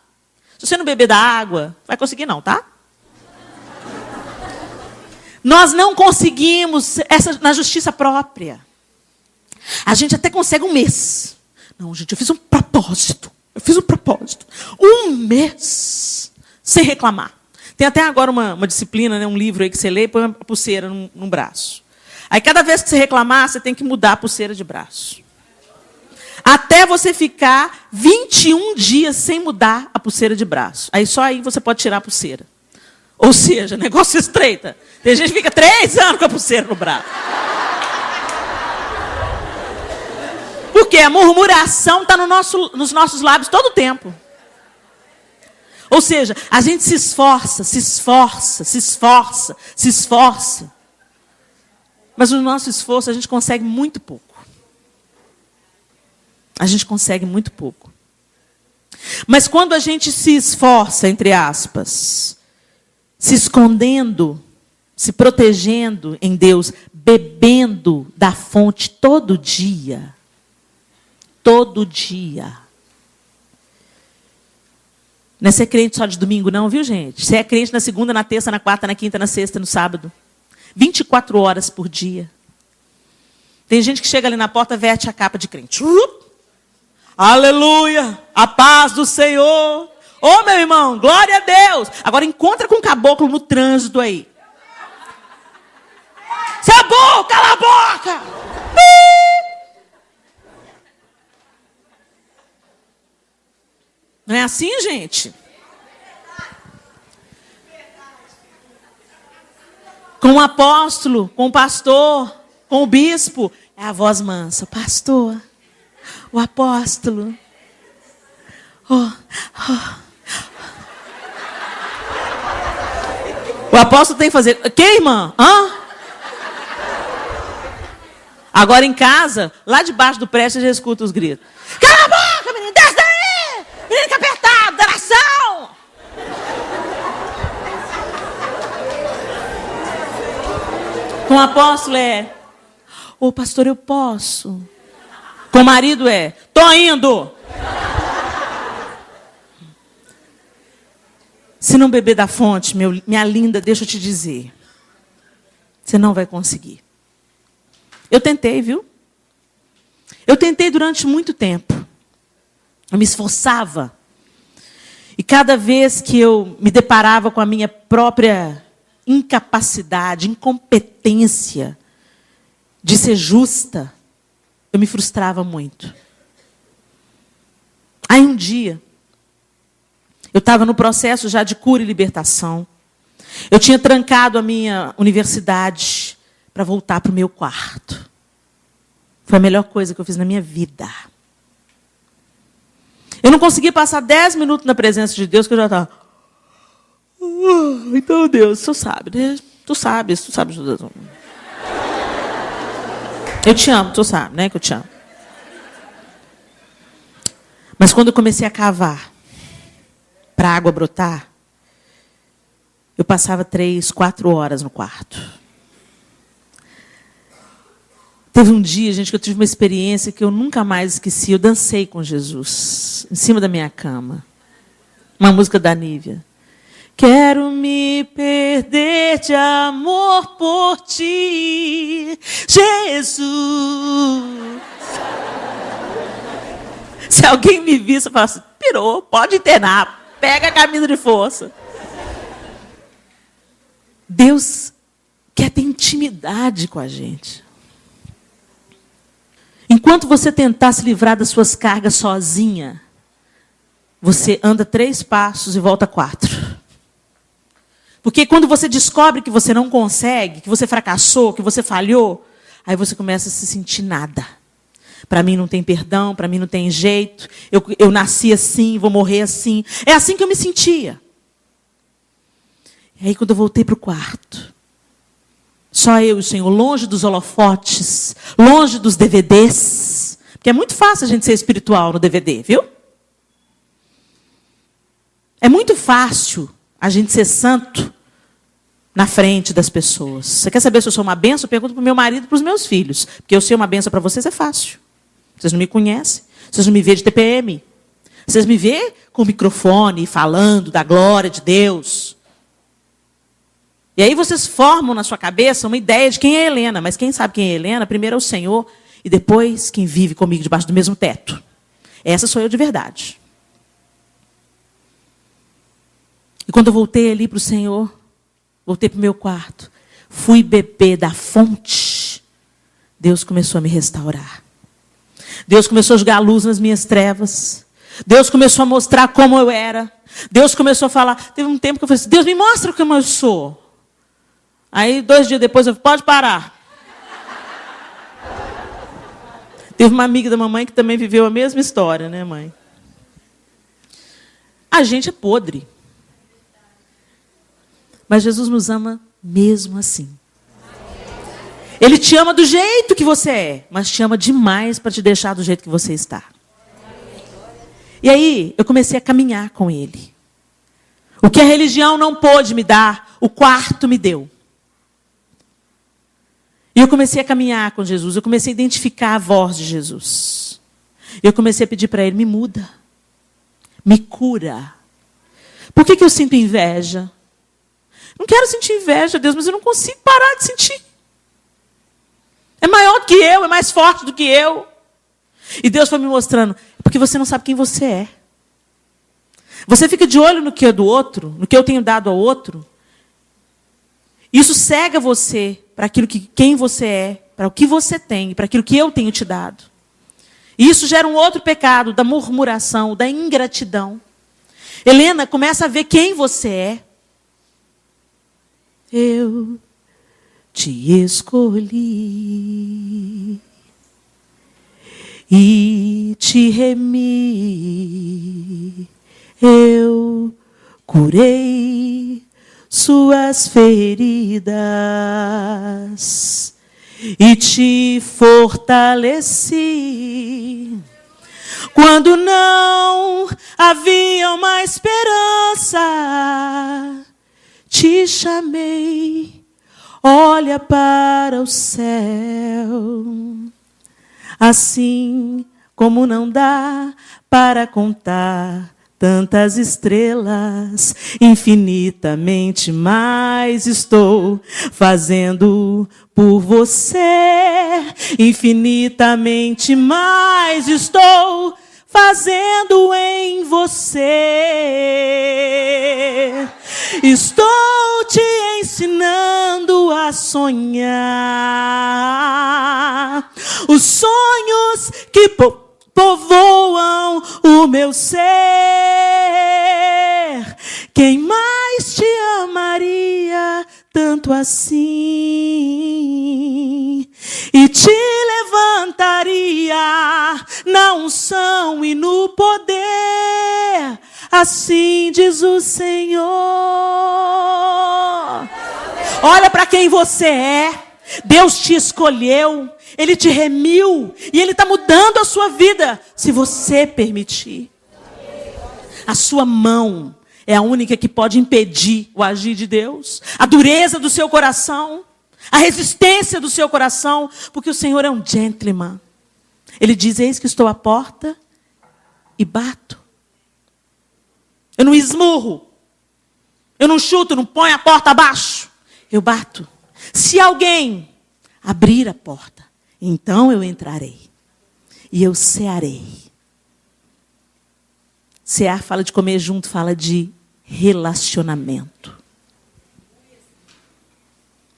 Se você não beber da água, vai conseguir não, tá? Nós não conseguimos essa na justiça própria. A gente até consegue um mês. Não, gente, eu fiz um propósito. Um mês sem reclamar. Tem até agora uma disciplina, né, um livro aí que você lê e põe uma pulseira num braço. Aí cada vez que você reclamar, você tem que mudar a pulseira de braço. Até você ficar 21 dias sem mudar a pulseira de braço. Aí só aí você pode tirar a pulseira. Ou seja, negócio estreita. Tem gente que fica 3 anos com a pulseira no braço. Porque a murmuração está nos nossos lábios todo o tempo. Ou seja, a gente se esforça, se esforça, se esforça, se esforça. Mas no nosso esforço a gente consegue muito pouco. A gente consegue muito pouco. Mas quando a gente se esforça, entre aspas, se escondendo, se protegendo em Deus, bebendo da fonte todo dia. Todo dia. Não é ser crente só de domingo, não, viu, gente? Você é crente na segunda, na terça, na quarta, na quinta, na sexta, no sábado. 24 horas por dia. Tem gente que chega ali na porta, veste a capa de crente. Aleluia! A paz do Senhor! Ô, meu irmão, glória a Deus! Agora encontra com um caboclo no trânsito aí. Você é burro, cala a boca! Não é assim, gente? Com o apóstolo, com o pastor, com o bispo, é a voz mansa. Pastor, o apóstolo. O apóstolo tem que fazer. Que, irmã? Hã? Agora em casa, lá debaixo do prédio, você já escuta os gritos. Cala a boca, menino, desce daí! Menino que apertado, delação! Com o apóstolo é, ô pastor, eu posso. Com o marido é, tô indo. Se não beber da fonte, minha linda, deixa eu te dizer. Você não vai conseguir. Eu tentei, viu? Eu tentei durante muito tempo. Eu me esforçava. E cada vez que eu me deparava com a minha própria incapacidade, incompetência de ser justa, eu me frustrava muito. Aí um dia, eu estava no processo já de cura e libertação. Eu tinha trancado a minha universidade para voltar para o meu quarto. Foi a melhor coisa que eu fiz na minha vida. Eu não conseguia passar 10 minutos na presença de Deus, que eu já estava... então, Deus, tu sabe, né? Tu sabes. Eu te amo, tu sabe, né, que eu te amo. Mas quando eu comecei a cavar para a água brotar, eu passava 3, 4 horas no quarto. Teve um dia, gente, que eu tive uma experiência que eu nunca mais esqueci. Eu dancei com Jesus, em cima da minha cama. Uma música da Nívia. Quero me perder de amor por ti, Jesus. Se alguém me visse, eu falasse, pirou, pode internar, pega a camisa de força. Deus quer ter intimidade com a gente. Enquanto você tentar se livrar das suas cargas sozinha, você anda 3 passos e volta 4. Porque quando você descobre que você não consegue, que você fracassou, que você falhou, aí você começa a se sentir nada. Para mim não tem perdão, para mim não tem jeito, eu nasci assim, vou morrer assim. É assim que eu me sentia. E aí quando eu voltei para o quarto, só eu e o Senhor, longe dos holofotes, longe dos DVDs. Porque é muito fácil a gente ser espiritual no DVD, viu? É muito fácil a gente ser santo na frente das pessoas. Você quer saber se eu sou uma bênção? Eu pergunto para o meu marido e para os meus filhos. Porque eu ser uma bênção para vocês é fácil. Vocês não me conhecem. Vocês não me veem de TPM. Vocês me veem com o microfone, falando da glória de Deus. E aí vocês formam na sua cabeça uma ideia de quem é Helena. Mas quem sabe quem é Helena, primeiro é o Senhor, e depois quem vive comigo debaixo do mesmo teto. Essa sou eu de verdade. E quando eu voltei ali para o Senhor, voltei para o meu quarto, fui beber da fonte, Deus começou a me restaurar. Deus começou a jogar luz nas minhas trevas. Deus começou a mostrar como eu era. Deus começou a falar. Teve um tempo que eu falei assim, Deus me mostra como eu sou. Aí 2 dias depois eu falei, pode parar. Teve uma amiga da mamãe que também viveu a mesma história, né, mãe? A gente é podre. Mas Jesus nos ama mesmo assim. Ele te ama do jeito que você é, mas te ama demais para te deixar do jeito que você está. E aí, eu comecei a caminhar com ele. O que a religião não pôde me dar, o quarto me deu. E eu comecei a caminhar com Jesus, eu comecei a identificar a voz de Jesus. Eu comecei a pedir para ele, me muda, me cura. Por que eu sinto inveja? Não quero sentir inveja, Deus, mas eu não consigo parar de sentir. É maior do que eu, é mais forte do que eu. E Deus foi me mostrando, porque você não sabe quem você é. Você fica de olho no que é do outro, no que eu tenho dado ao outro. Isso cega você para aquilo que quem você é, para o que você tem, para aquilo que eu tenho te dado. E isso gera um outro pecado, da murmuração, da ingratidão. Helena, começa a ver quem você é. Eu te escolhi e te remi, eu curei suas feridas e te fortaleci. Quando não havia uma esperança, te chamei. Olha para o céu, assim como não dá para contar tantas estrelas, infinitamente mais estou fazendo por você, infinitamente mais estou fazendo em você. Estou te ensinando a sonhar os sonhos que povoam o meu ser. Quem mais te amaria tanto assim? E te levantaria na unção e no poder. Assim diz o Senhor. Olha para quem você é. Deus te escolheu. Ele te remiu. E Ele está mudando a sua vida. Se você permitir. A sua mão é a única que pode impedir o agir de Deus. A dureza do seu coração. A resistência do seu coração. Porque o Senhor é um gentleman. Ele diz, eis que estou à porta e bato. Eu não esmurro. Eu não chuto, não ponho a porta abaixo. Eu bato. Se alguém abrir a porta, então eu entrarei. E eu cearei. Cear fala de comer junto, fala de relacionamento.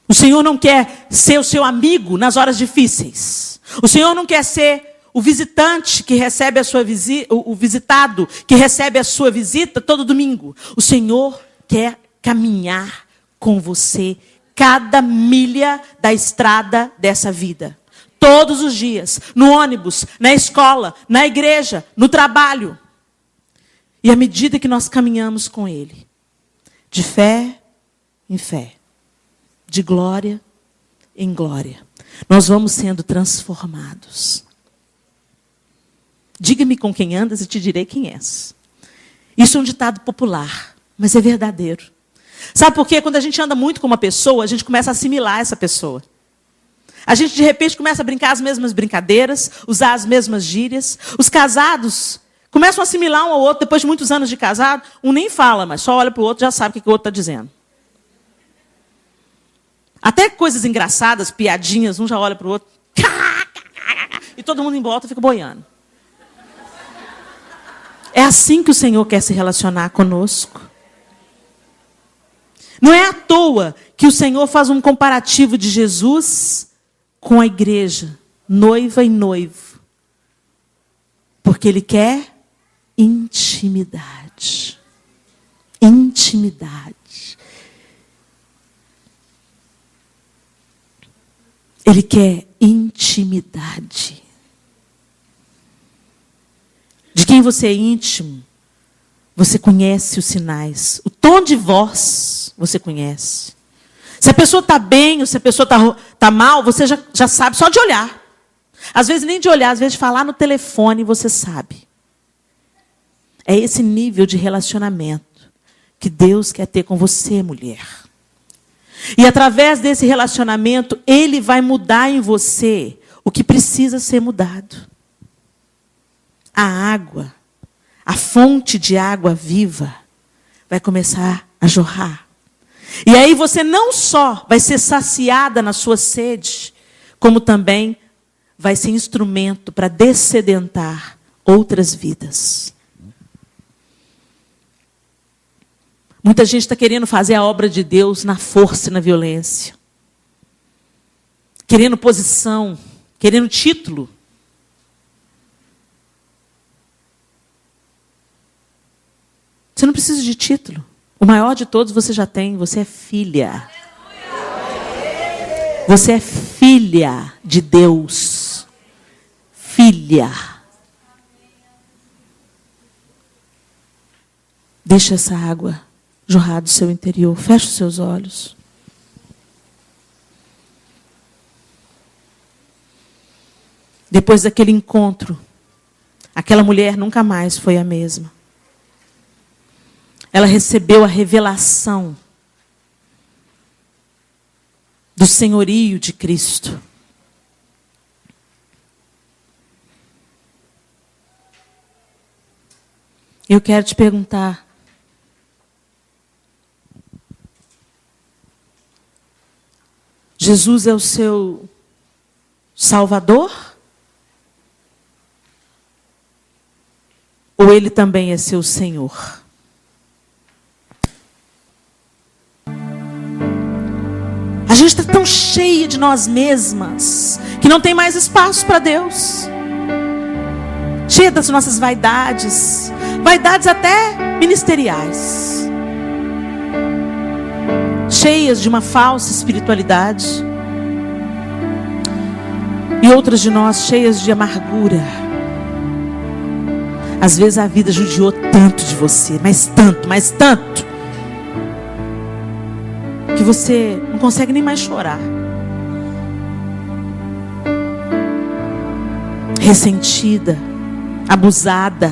O Senhor não quer ser o seu amigo nas horas difíceis. O Senhor não quer ser o visitante que recebe a sua visita, o visitado que recebe a sua visita todo domingo. O Senhor quer caminhar com você cada milha da estrada dessa vida. Todos os dias, no ônibus, na escola, na igreja, no trabalho. E à medida que nós caminhamos com Ele, de fé em fé, de glória em glória, nós vamos sendo transformados. Diga-me com quem andas e te direi quem és. Isso é um ditado popular, mas é verdadeiro. Sabe por quê? Quando a gente anda muito com uma pessoa, a gente começa a assimilar essa pessoa. A gente, de repente, começa a brincar as mesmas brincadeiras, usar as mesmas gírias. Os casados começam a assimilar um ao outro, depois de muitos anos de casado. Um nem fala, mas só olha para o outro e já sabe o que o outro está dizendo. Até coisas engraçadas, piadinhas, um já olha para o outro. E todo mundo em volta fica boiando. É assim que o Senhor quer se relacionar conosco. Não é à toa que o Senhor faz um comparativo de Jesus com a igreja, noiva e noivo. Porque Ele quer intimidade. Intimidade. Ele quer intimidade. De quem você é íntimo, você conhece os sinais. O tom de voz, você conhece. Se a pessoa está bem ou se a pessoa está mal, você já sabe só de olhar. Às vezes nem de olhar, às vezes de falar no telefone você sabe. É esse nível de relacionamento que Deus quer ter com você, mulher. E através desse relacionamento, Ele vai mudar em você o que precisa ser mudado. A água, a fonte de água viva, vai começar a jorrar. E aí você não só vai ser saciada na sua sede, como também vai ser instrumento para dessedentar outras vidas. Muita gente está querendo fazer a obra de Deus na força e na violência. Querendo posição, querendo título. Você não precisa de título. O maior de todos você já tem, você é filha. Você é filha de Deus. Filha. Deixa essa água jorrar do seu interior. Feche os seus olhos. Depois daquele encontro, aquela mulher nunca mais foi a mesma. Ela recebeu a revelação do senhorio de Cristo. Eu quero te perguntar, Jesus é o seu Salvador? Ou Ele também é seu Senhor? A gente está tão cheia de nós mesmas que não tem mais espaço para Deus. Cheia das nossas vaidades, vaidades até ministeriais. Cheias de uma falsa espiritualidade. E outras de nós cheias de amargura. Às vezes a vida judiou tanto de você, mas tanto, que você não consegue nem mais chorar. Ressentida, abusada,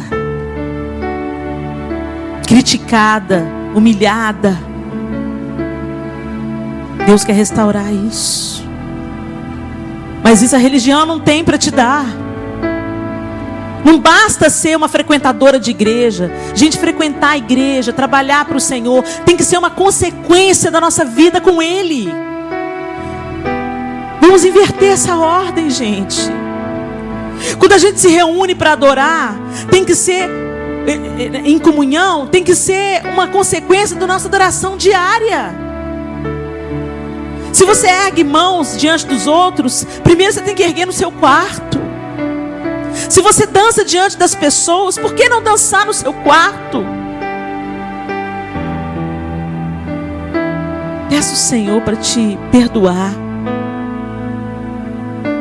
criticada, humilhada. Deus quer restaurar isso. Mas isso a religião não tem para te dar. Não basta ser uma frequentadora de igreja. Gente, frequentar a igreja, trabalhar para o Senhor, tem que ser uma consequência da nossa vida com Ele. Vamos inverter essa ordem, gente. Quando a gente se reúne para adorar, tem que ser em comunhão, tem que ser uma consequência da nossa adoração diária. Se você ergue mãos diante dos outros, primeiro você tem que erguer no seu quarto. Se você dança diante das pessoas, por que não dançar no seu quarto? Peça ao Senhor para te perdoar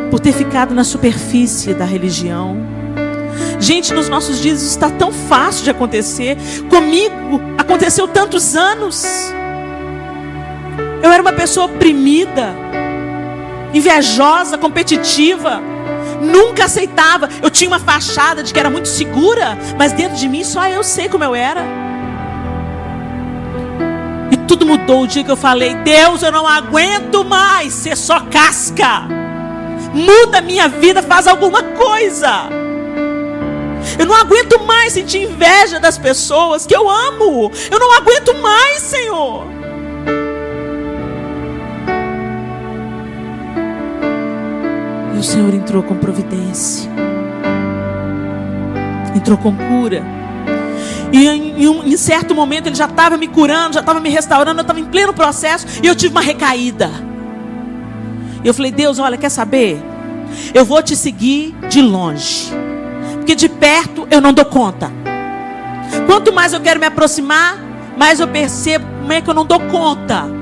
por ter ficado na superfície da religião. Gente, nos nossos dias isso está tão fácil de acontecer. Comigo aconteceu tantos anos. Eu era uma pessoa oprimida, invejosa, competitiva. Nunca aceitava. Eu tinha uma fachada de que era muito segura, mas dentro de mim só eu sei como eu era. E tudo mudou o dia que eu falei: Deus, eu não aguento mais ser só casca. Muda a minha vida, faz alguma coisa. Eu não aguento mais sentir inveja das pessoas que eu amo. Eu não aguento mais, Senhor. E o Senhor entrou com providência. Entrou com cura. E em certo momento Ele já estava me curando, já estava me restaurando. Eu estava em pleno processo e eu tive uma recaída. E eu falei: Deus, olha, quer saber? Eu vou te seguir de longe, porque de perto eu não dou conta. Quanto mais eu quero me aproximar, mais eu percebo como é que eu não dou conta.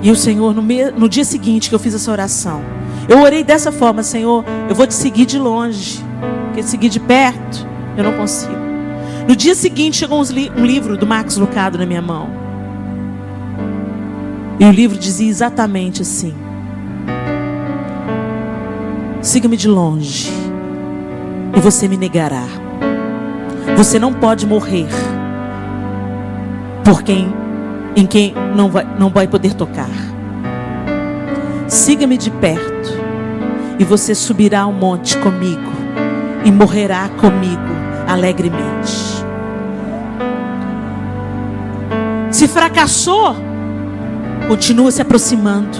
E o Senhor, no dia seguinte que eu fiz essa oração, eu orei dessa forma: Senhor, eu vou te seguir de longe, porque seguir de perto eu não consigo. No dia seguinte chegou um livro do Max Lucado na minha mão. E o livro dizia exatamente assim: siga-me de longe e você me negará. Você não pode morrer por em quem não vai poder tocar. Siga-me de perto e você subirá ao monte comigo e morrerá comigo alegremente. Se fracassou, continua se aproximando.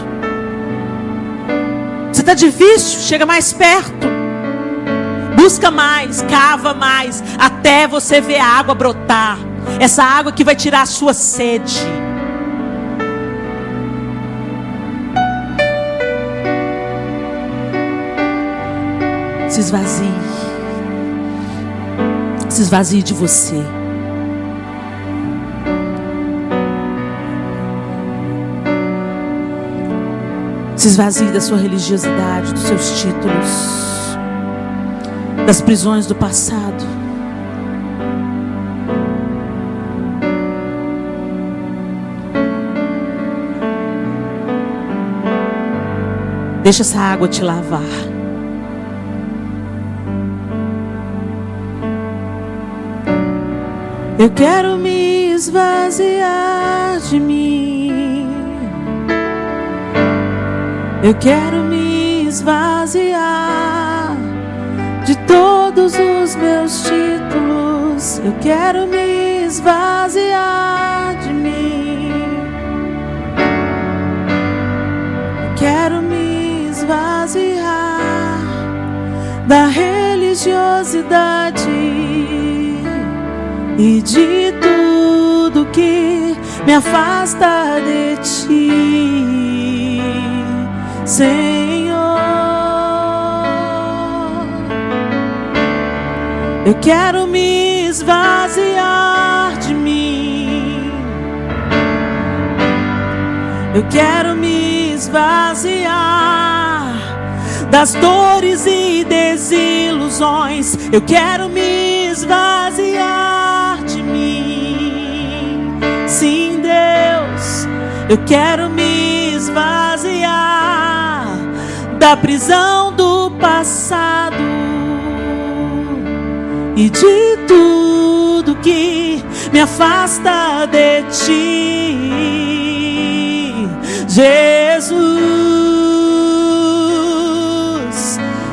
Se está difícil, chega mais perto. Busca mais, cava mais, até você ver a água brotar. Essa água que vai tirar a sua sede. Se esvazie. Se esvazie de você. Se esvazie da sua religiosidade, dos seus títulos, das prisões do passado. Deixa essa água te lavar. Eu quero me esvaziar de mim. Eu quero me esvaziar de todos os meus títulos. Eu quero me esvaziar de mim. Eu quero me esvaziar da religiosidade e de tudo que me afasta de ti, Senhor. Eu quero me esvaziar de mim. Eu quero me esvaziar das dores e desilusões. Eu quero me esvaziar de mim. Sim, Deus, eu quero me esvaziar da prisão do passado e de tudo que me afasta de ti, Jesus.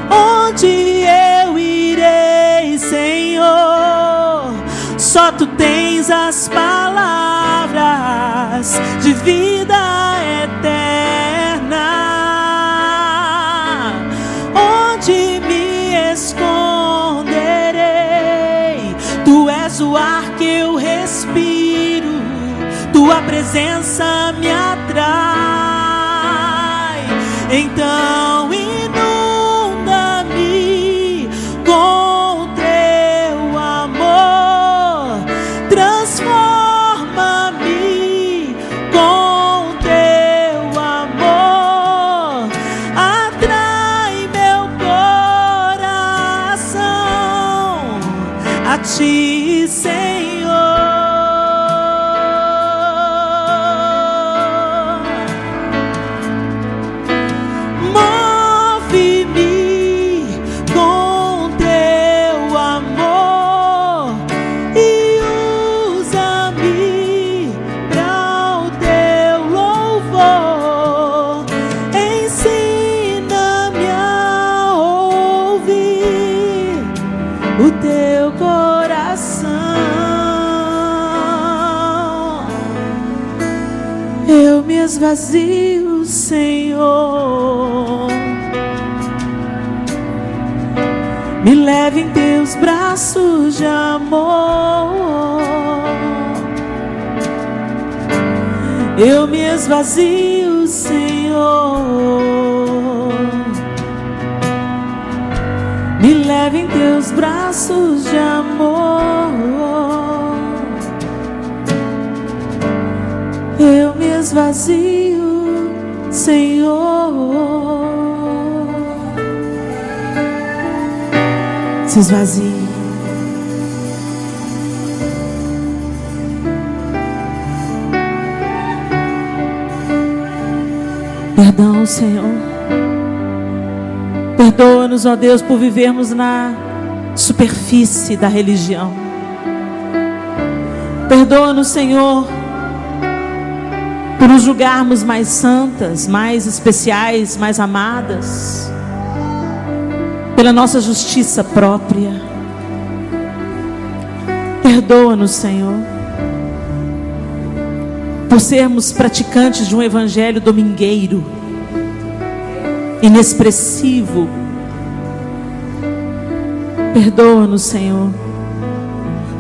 Onde eu irei, Senhor? Só tu tens as palavras de vida eterna. Onde me esconderei? Tu és o ar que eu respiro, tua presença me atrai. Então inunda-me com teu amor, transforma-me com teu amor, atrai meu coração a ti, Senhor. O teu coração, eu me esvazio, Senhor. Me leve em teus braços de amor. Eu me esvazio, Senhor. Me leve em teus braços de amor. Eu me esvazio, Senhor. Se esvazie. Perdão, Senhor. Perdoa-nos, ó Deus, por vivermos na superfície da religião. Perdoa-nos, Senhor, por nos julgarmos mais santas, mais especiais, mais amadas, pela nossa justiça própria. Perdoa-nos, Senhor, por sermos praticantes de um evangelho domingueiro, inexpressivo. Perdoa-nos, Senhor,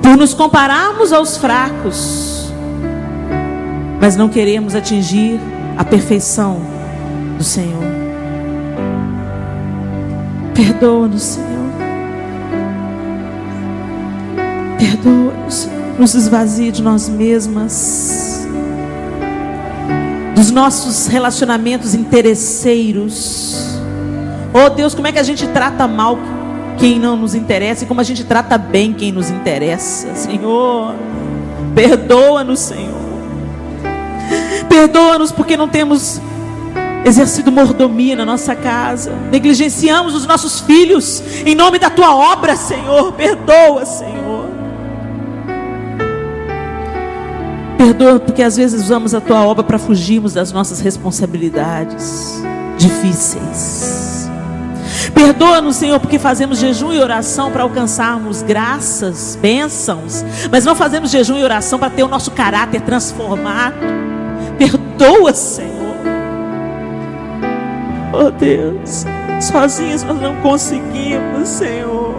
por nos compararmos aos fracos, mas não queremos atingir a perfeição do Senhor. Perdoa-nos, Senhor. Perdoa-nos, Senhor. Nos esvazie de nós mesmas, dos nossos relacionamentos interesseiros. Oh Deus, como é que a gente trata mal quem não nos interessa e como a gente trata bem quem nos interessa. Senhor, perdoa-nos, Senhor. Perdoa-nos porque não temos exercido mordomia na nossa casa, negligenciamos os nossos filhos em nome da tua obra, Senhor. Perdoa, Senhor. Perdoa porque às vezes usamos a tua obra para fugirmos das nossas responsabilidades difíceis. Perdoa-nos, Senhor, porque fazemos jejum e oração para alcançarmos graças, bênçãos, mas não fazemos jejum e oração para ter o nosso caráter transformado. Perdoa, Senhor. Oh Deus, sozinhos nós não conseguimos, Senhor.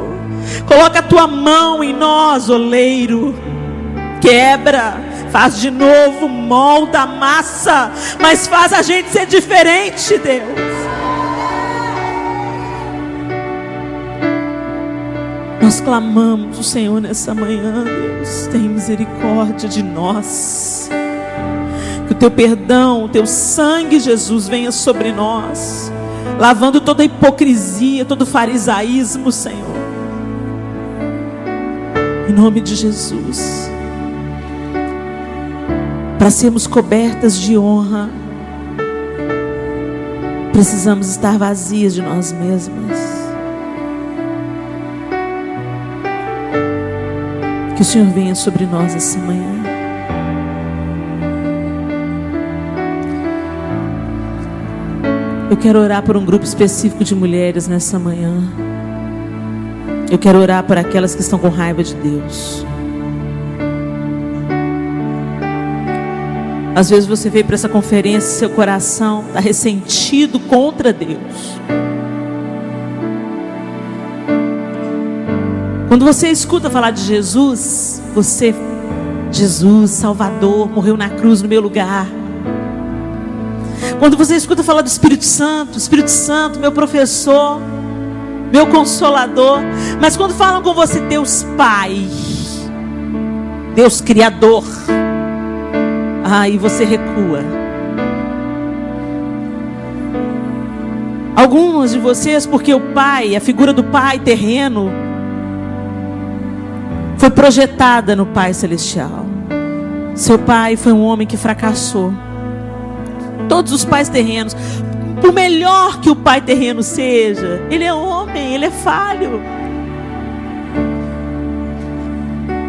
Coloca a tua mão em nós, oleiro. Quebra, faz de novo, molda a massa, mas faz a gente ser diferente, Deus. Nós clamamos o Senhor nessa manhã, Deus, tem misericórdia de nós. Que o teu perdão, o teu sangue, Jesus, venha sobre nós, lavando toda a hipocrisia, todo o farisaísmo, Senhor. Em nome de Jesus. Para sermos cobertas de honra, precisamos estar vazias de nós mesmas. Que o Senhor venha sobre nós essa manhã. Eu quero orar por um grupo específico de mulheres nessa manhã. Eu quero orar por aquelas que estão com raiva de Deus. Às vezes você veio para essa conferência e seu coração está ressentido contra Deus. Quando você escuta falar de Jesus, Jesus, Salvador, morreu na cruz no meu lugar. Quando você escuta falar do Espírito Santo, meu professor, meu consolador. Mas quando falam com você, Deus Pai, Deus Criador, aí você recua. Algumas de vocês, porque o Pai, a figura do Pai terreno, foi projetada no Pai Celestial. Seu pai foi um homem que fracassou. Todos os pais terrenos, por melhor que o pai terreno seja, ele é homem, ele é falho.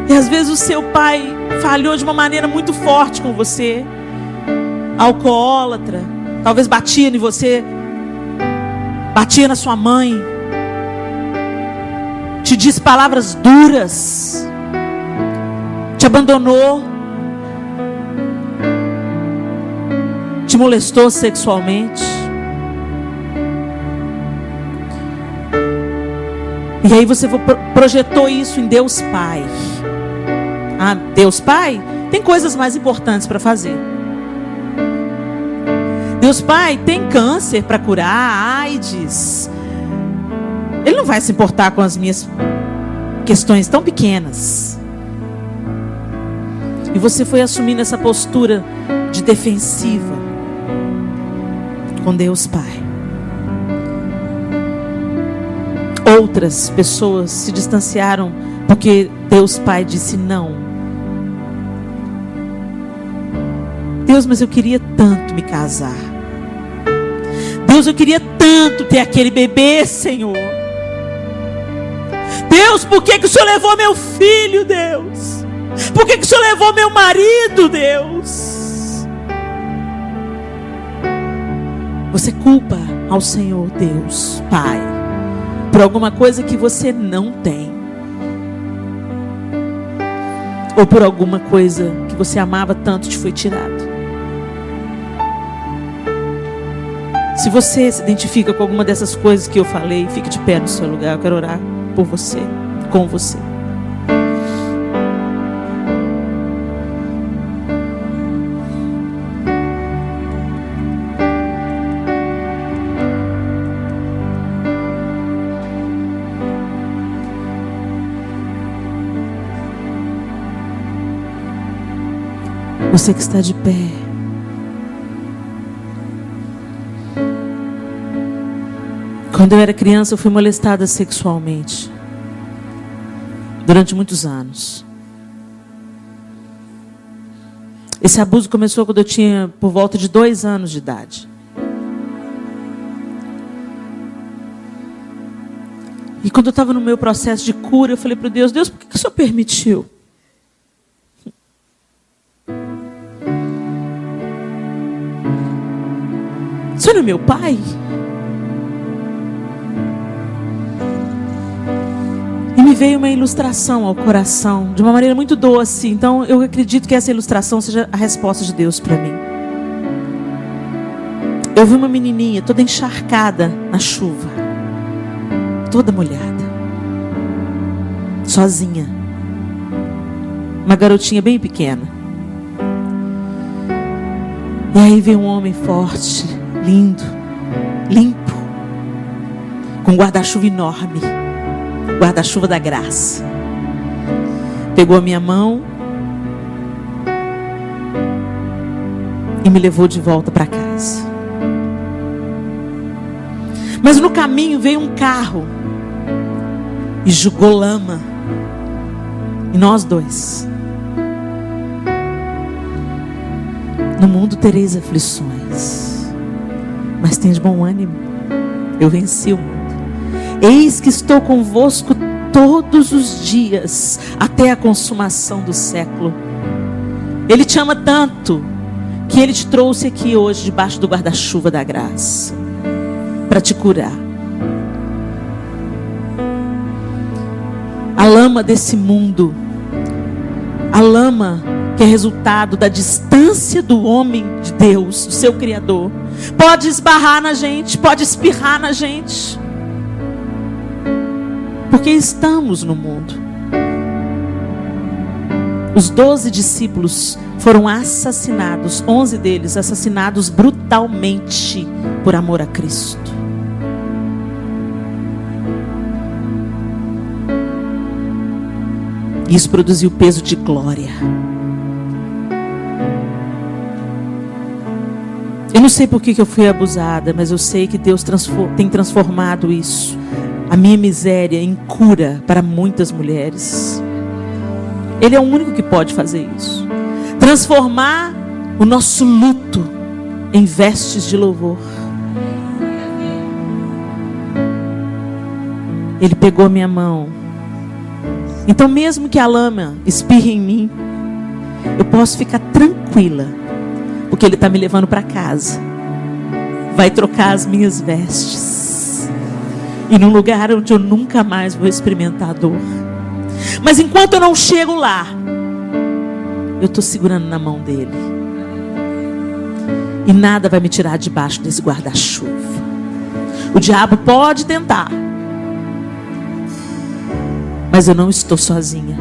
E às vezes o seu pai falhou de uma maneira muito forte com você. Alcoólatra, talvez batia em você, batia na sua mãe, te disse palavras duras, te abandonou, te molestou sexualmente. E aí você projetou isso em Deus Pai. Ah, Deus Pai tem coisas mais importantes para fazer. Deus Pai tem câncer para curar, AIDS. Ele não vai se importar com as minhas questões tão pequenas. E você foi assumindo essa postura de defensiva com Deus Pai. Outras pessoas se distanciaram porque Deus Pai disse não. Deus, mas eu queria tanto me casar. Deus, eu queria tanto ter aquele bebê, Senhor. Deus, por que o Senhor levou meu filho, Deus? Por que o Senhor levou meu marido, Deus? Você culpa ao Senhor, Deus, Pai, por alguma coisa que você não tem. Ou por alguma coisa que você amava tanto te foi tirado. Se você se identifica com alguma dessas coisas que eu falei, fique de pé no seu lugar. Eu quero orar por você, com você. Você que está de pé. Quando eu era criança, eu fui molestada sexualmente. Durante muitos anos. Esse abuso começou quando eu tinha por volta de 2 anos de idade. E quando eu estava no meu processo de cura, eu falei para Deus, Deus, por que o Senhor permitiu? O Senhor não é meu pai? E me veio uma ilustração ao coração, de uma maneira muito doce. Então eu acredito que essa ilustração seja a resposta de Deus para mim. Eu vi uma menininha toda encharcada na chuva, toda molhada, sozinha. Uma garotinha bem pequena. E aí veio um homem forte, lindo, limpo, com um guarda-chuva enorme, guarda-chuva da graça. Pegou a minha mão e me levou de volta para casa. Mas no caminho veio um carro e jogou lama em nós dois. No mundo tereis aflições, mas tens bom ânimo, eu venci o mundo. Eis que estou convosco todos os dias, até a consumação do século. Ele te ama tanto, que Ele te trouxe aqui hoje, debaixo do guarda-chuva da graça, para te curar. A lama desse mundo, a lama que é resultado da distância do homem de Deus, o seu Criador, pode esbarrar na gente, pode espirrar na gente, porque estamos no mundo. Os 12 discípulos foram assassinados, 11 deles assassinados brutalmente por amor a Cristo. Isso produziu peso de glória. Eu não sei por que eu fui abusada, mas eu sei que Deus tem transformado isso, a minha miséria, em cura para muitas mulheres. Ele é o único que pode fazer isso. Transformar o nosso luto em vestes de louvor. Ele pegou a minha mão. Então mesmo que a lama espirre em mim, eu posso ficar tranquila, porque Ele está me levando para casa. Vai trocar as minhas vestes. E num lugar onde eu nunca mais vou experimentar a dor. Mas enquanto eu não chego lá, eu estou segurando na mão dele. E nada vai me tirar debaixo desse guarda-chuva. O diabo pode tentar, mas eu não estou sozinha.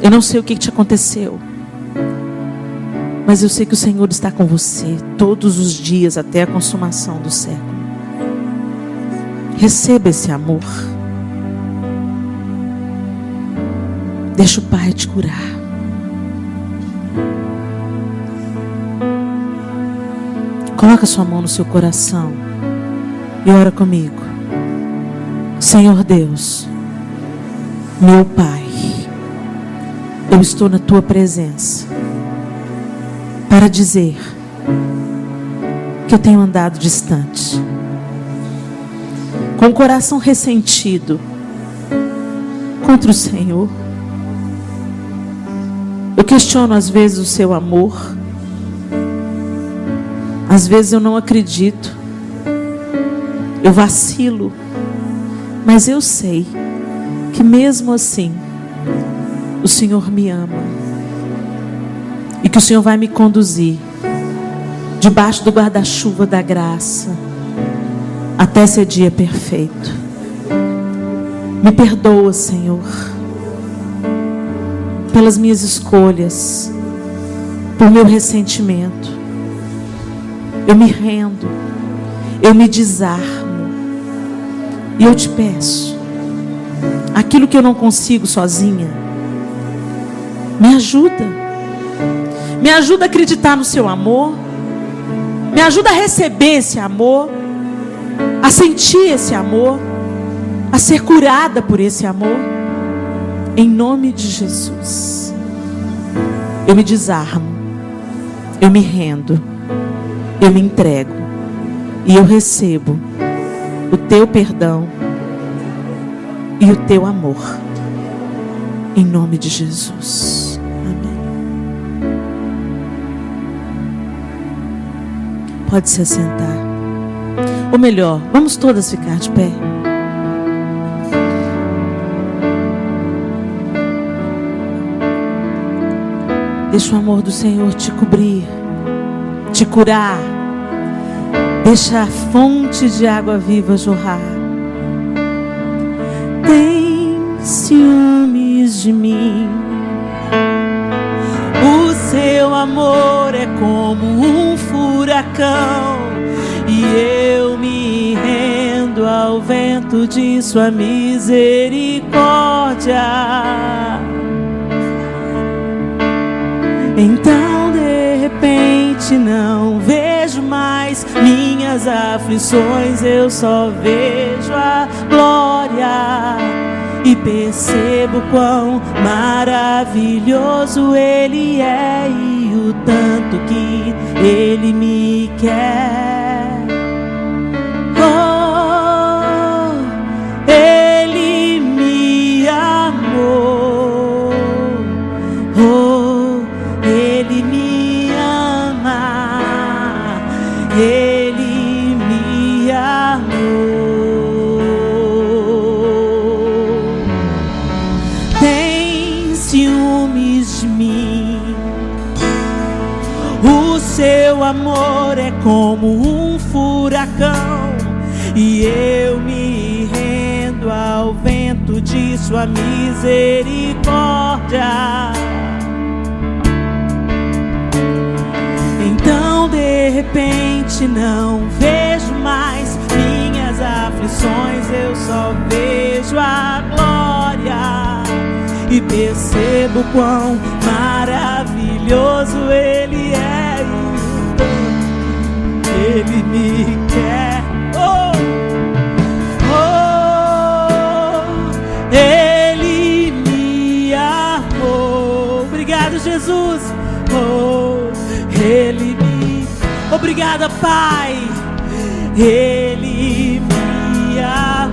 Eu não sei o que te aconteceu, mas eu sei que o Senhor está com você todos os dias até a consumação do século. Receba esse amor. Deixa o Pai te curar. Coloca sua mão no seu coração e ora comigo. Senhor Deus, meu Pai, eu estou na Tua presença para dizer que eu tenho andado distante, com o coração ressentido contra o Senhor. Eu questiono às vezes o seu amor. Às vezes eu não acredito. Eu vacilo. Mas eu sei que mesmo assim o Senhor me ama. E que o Senhor vai me conduzir debaixo do guarda-chuva da graça até esse dia perfeito. Me perdoa, Senhor, pelas minhas escolhas, por meu ressentimento. Eu me rendo, eu me desarmo. E eu te peço, aquilo que eu não consigo sozinha, me ajuda. Me ajuda a acreditar no seu amor. Me ajuda a receber esse amor, a sentir esse amor, a ser curada por esse amor. Em nome de Jesus. Eu me desarmo, eu me rendo, eu me entrego e eu recebo o teu perdão e o teu amor. Em nome de Jesus. Amém. Pode se assentar. Ou melhor, vamos todas ficar de pé. Deixa o amor do Senhor te cobrir, te curar. Deixa a fonte de água viva jorrar. Tem ciúmes de mim. O seu amor é como um furacão, e eu me rendo ao vento de sua misericórdia. Então de repente não vejo mais minhas aflições, eu só vejo a glória e percebo quão maravilhoso Ele é e o tanto que Ele me quer. Oh, Ele me amou. Oh, Ele me ama. Ele me amou. Tem ciúmes de mim. O seu amor é como um furacão, e eu me rendo ao vento de sua misericórdia. Então de repente não vejo mais minhas aflições, eu só vejo a glória e percebo quão maravilhoso Ele é e o tanto Ele me quer. Oh, oh, Ele me amou. Obrigado, Jesus. Oh, Ele me... Obrigada, Pai. Ele me amou.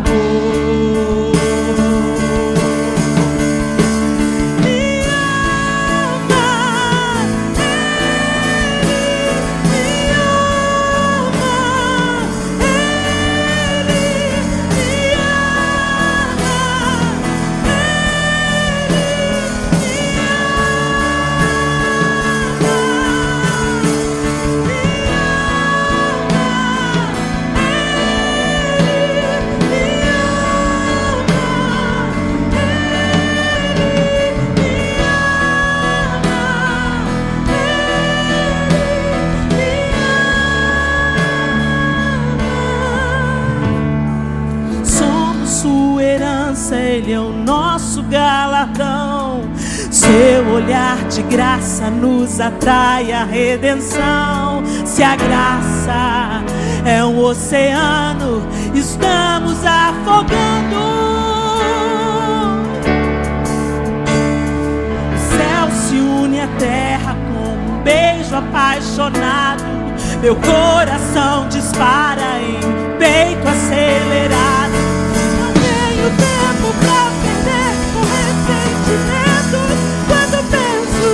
Ele é o nosso galardão. Seu olhar de graça nos atrai à redenção. Se a graça é um oceano, estamos afogando. O céu se une à terra com um beijo apaixonado. Meu coração dispara em peito acelerado. Não tenho tempo pra perder com ressentimentos quando penso.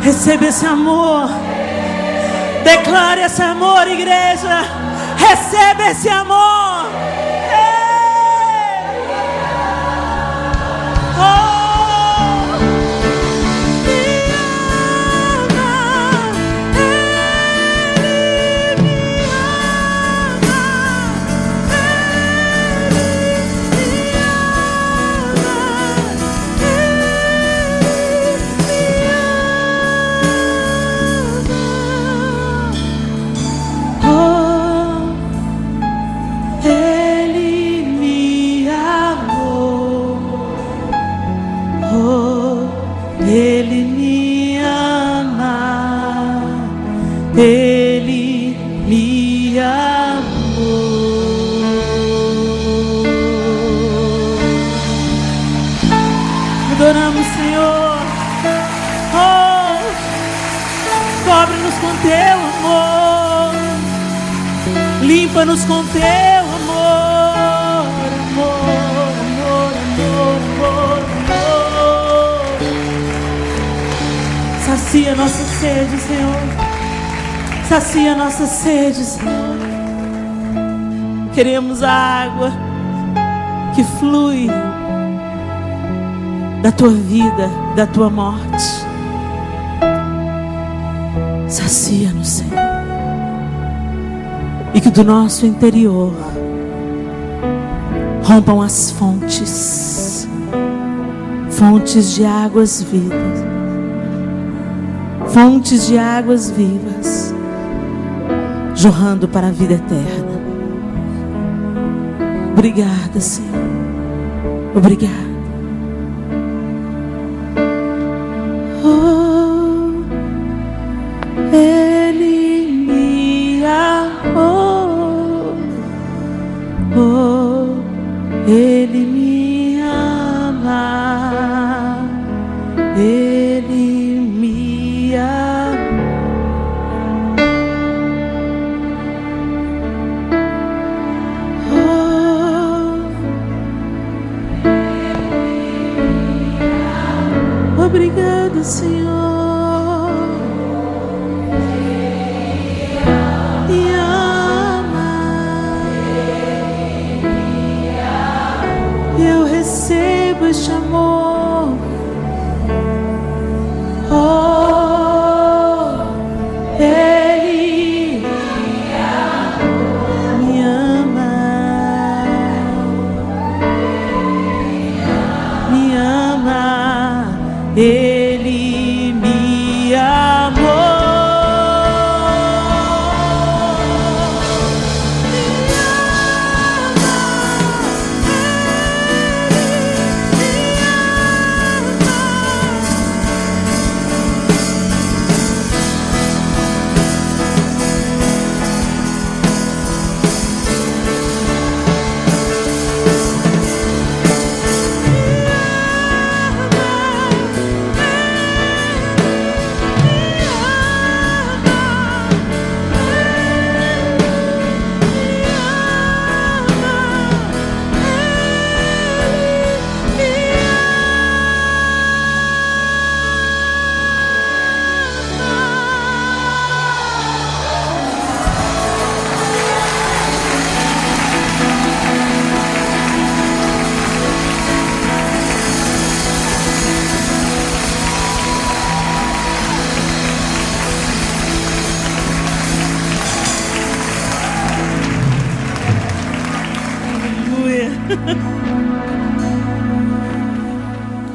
Receba esse amor. Declare esse amor, igreja. Receba esse amor. Ele me ama, Ele me amou. Adoramos, Senhor. Oh, cobre-nos com teu amor, limpa-nos com teu amor, amor, amor, amor, amor, amor. Sacia nossa sede, Senhor. Sacia nossa sede, Senhor. Queremos a água que flui da tua vida, da tua morte. Sacia-nos, Senhor. E que do nosso interior rompam as fontes, fontes de águas vivas, fontes de águas vivas, jorrando para a vida eterna. Obrigada, Senhor. Obrigada. Oh, Ele me amou. Oh, Ele me ama. Ele me amou. Oh, obrigado, Senhor. Me ama. Eu recebo este amor. Oh, Ele me ama. Me ama. Ele me amou. Me ama.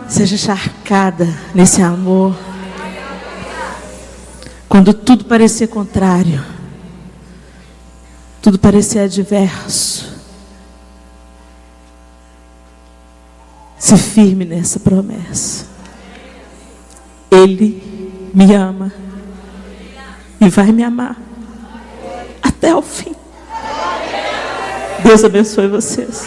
Seja encharcada nesse amor. Quando tudo parecer contrário, tudo parecer adverso, se firme nessa promessa. Ele me ama e vai me amar até o fim. Deus abençoe vocês.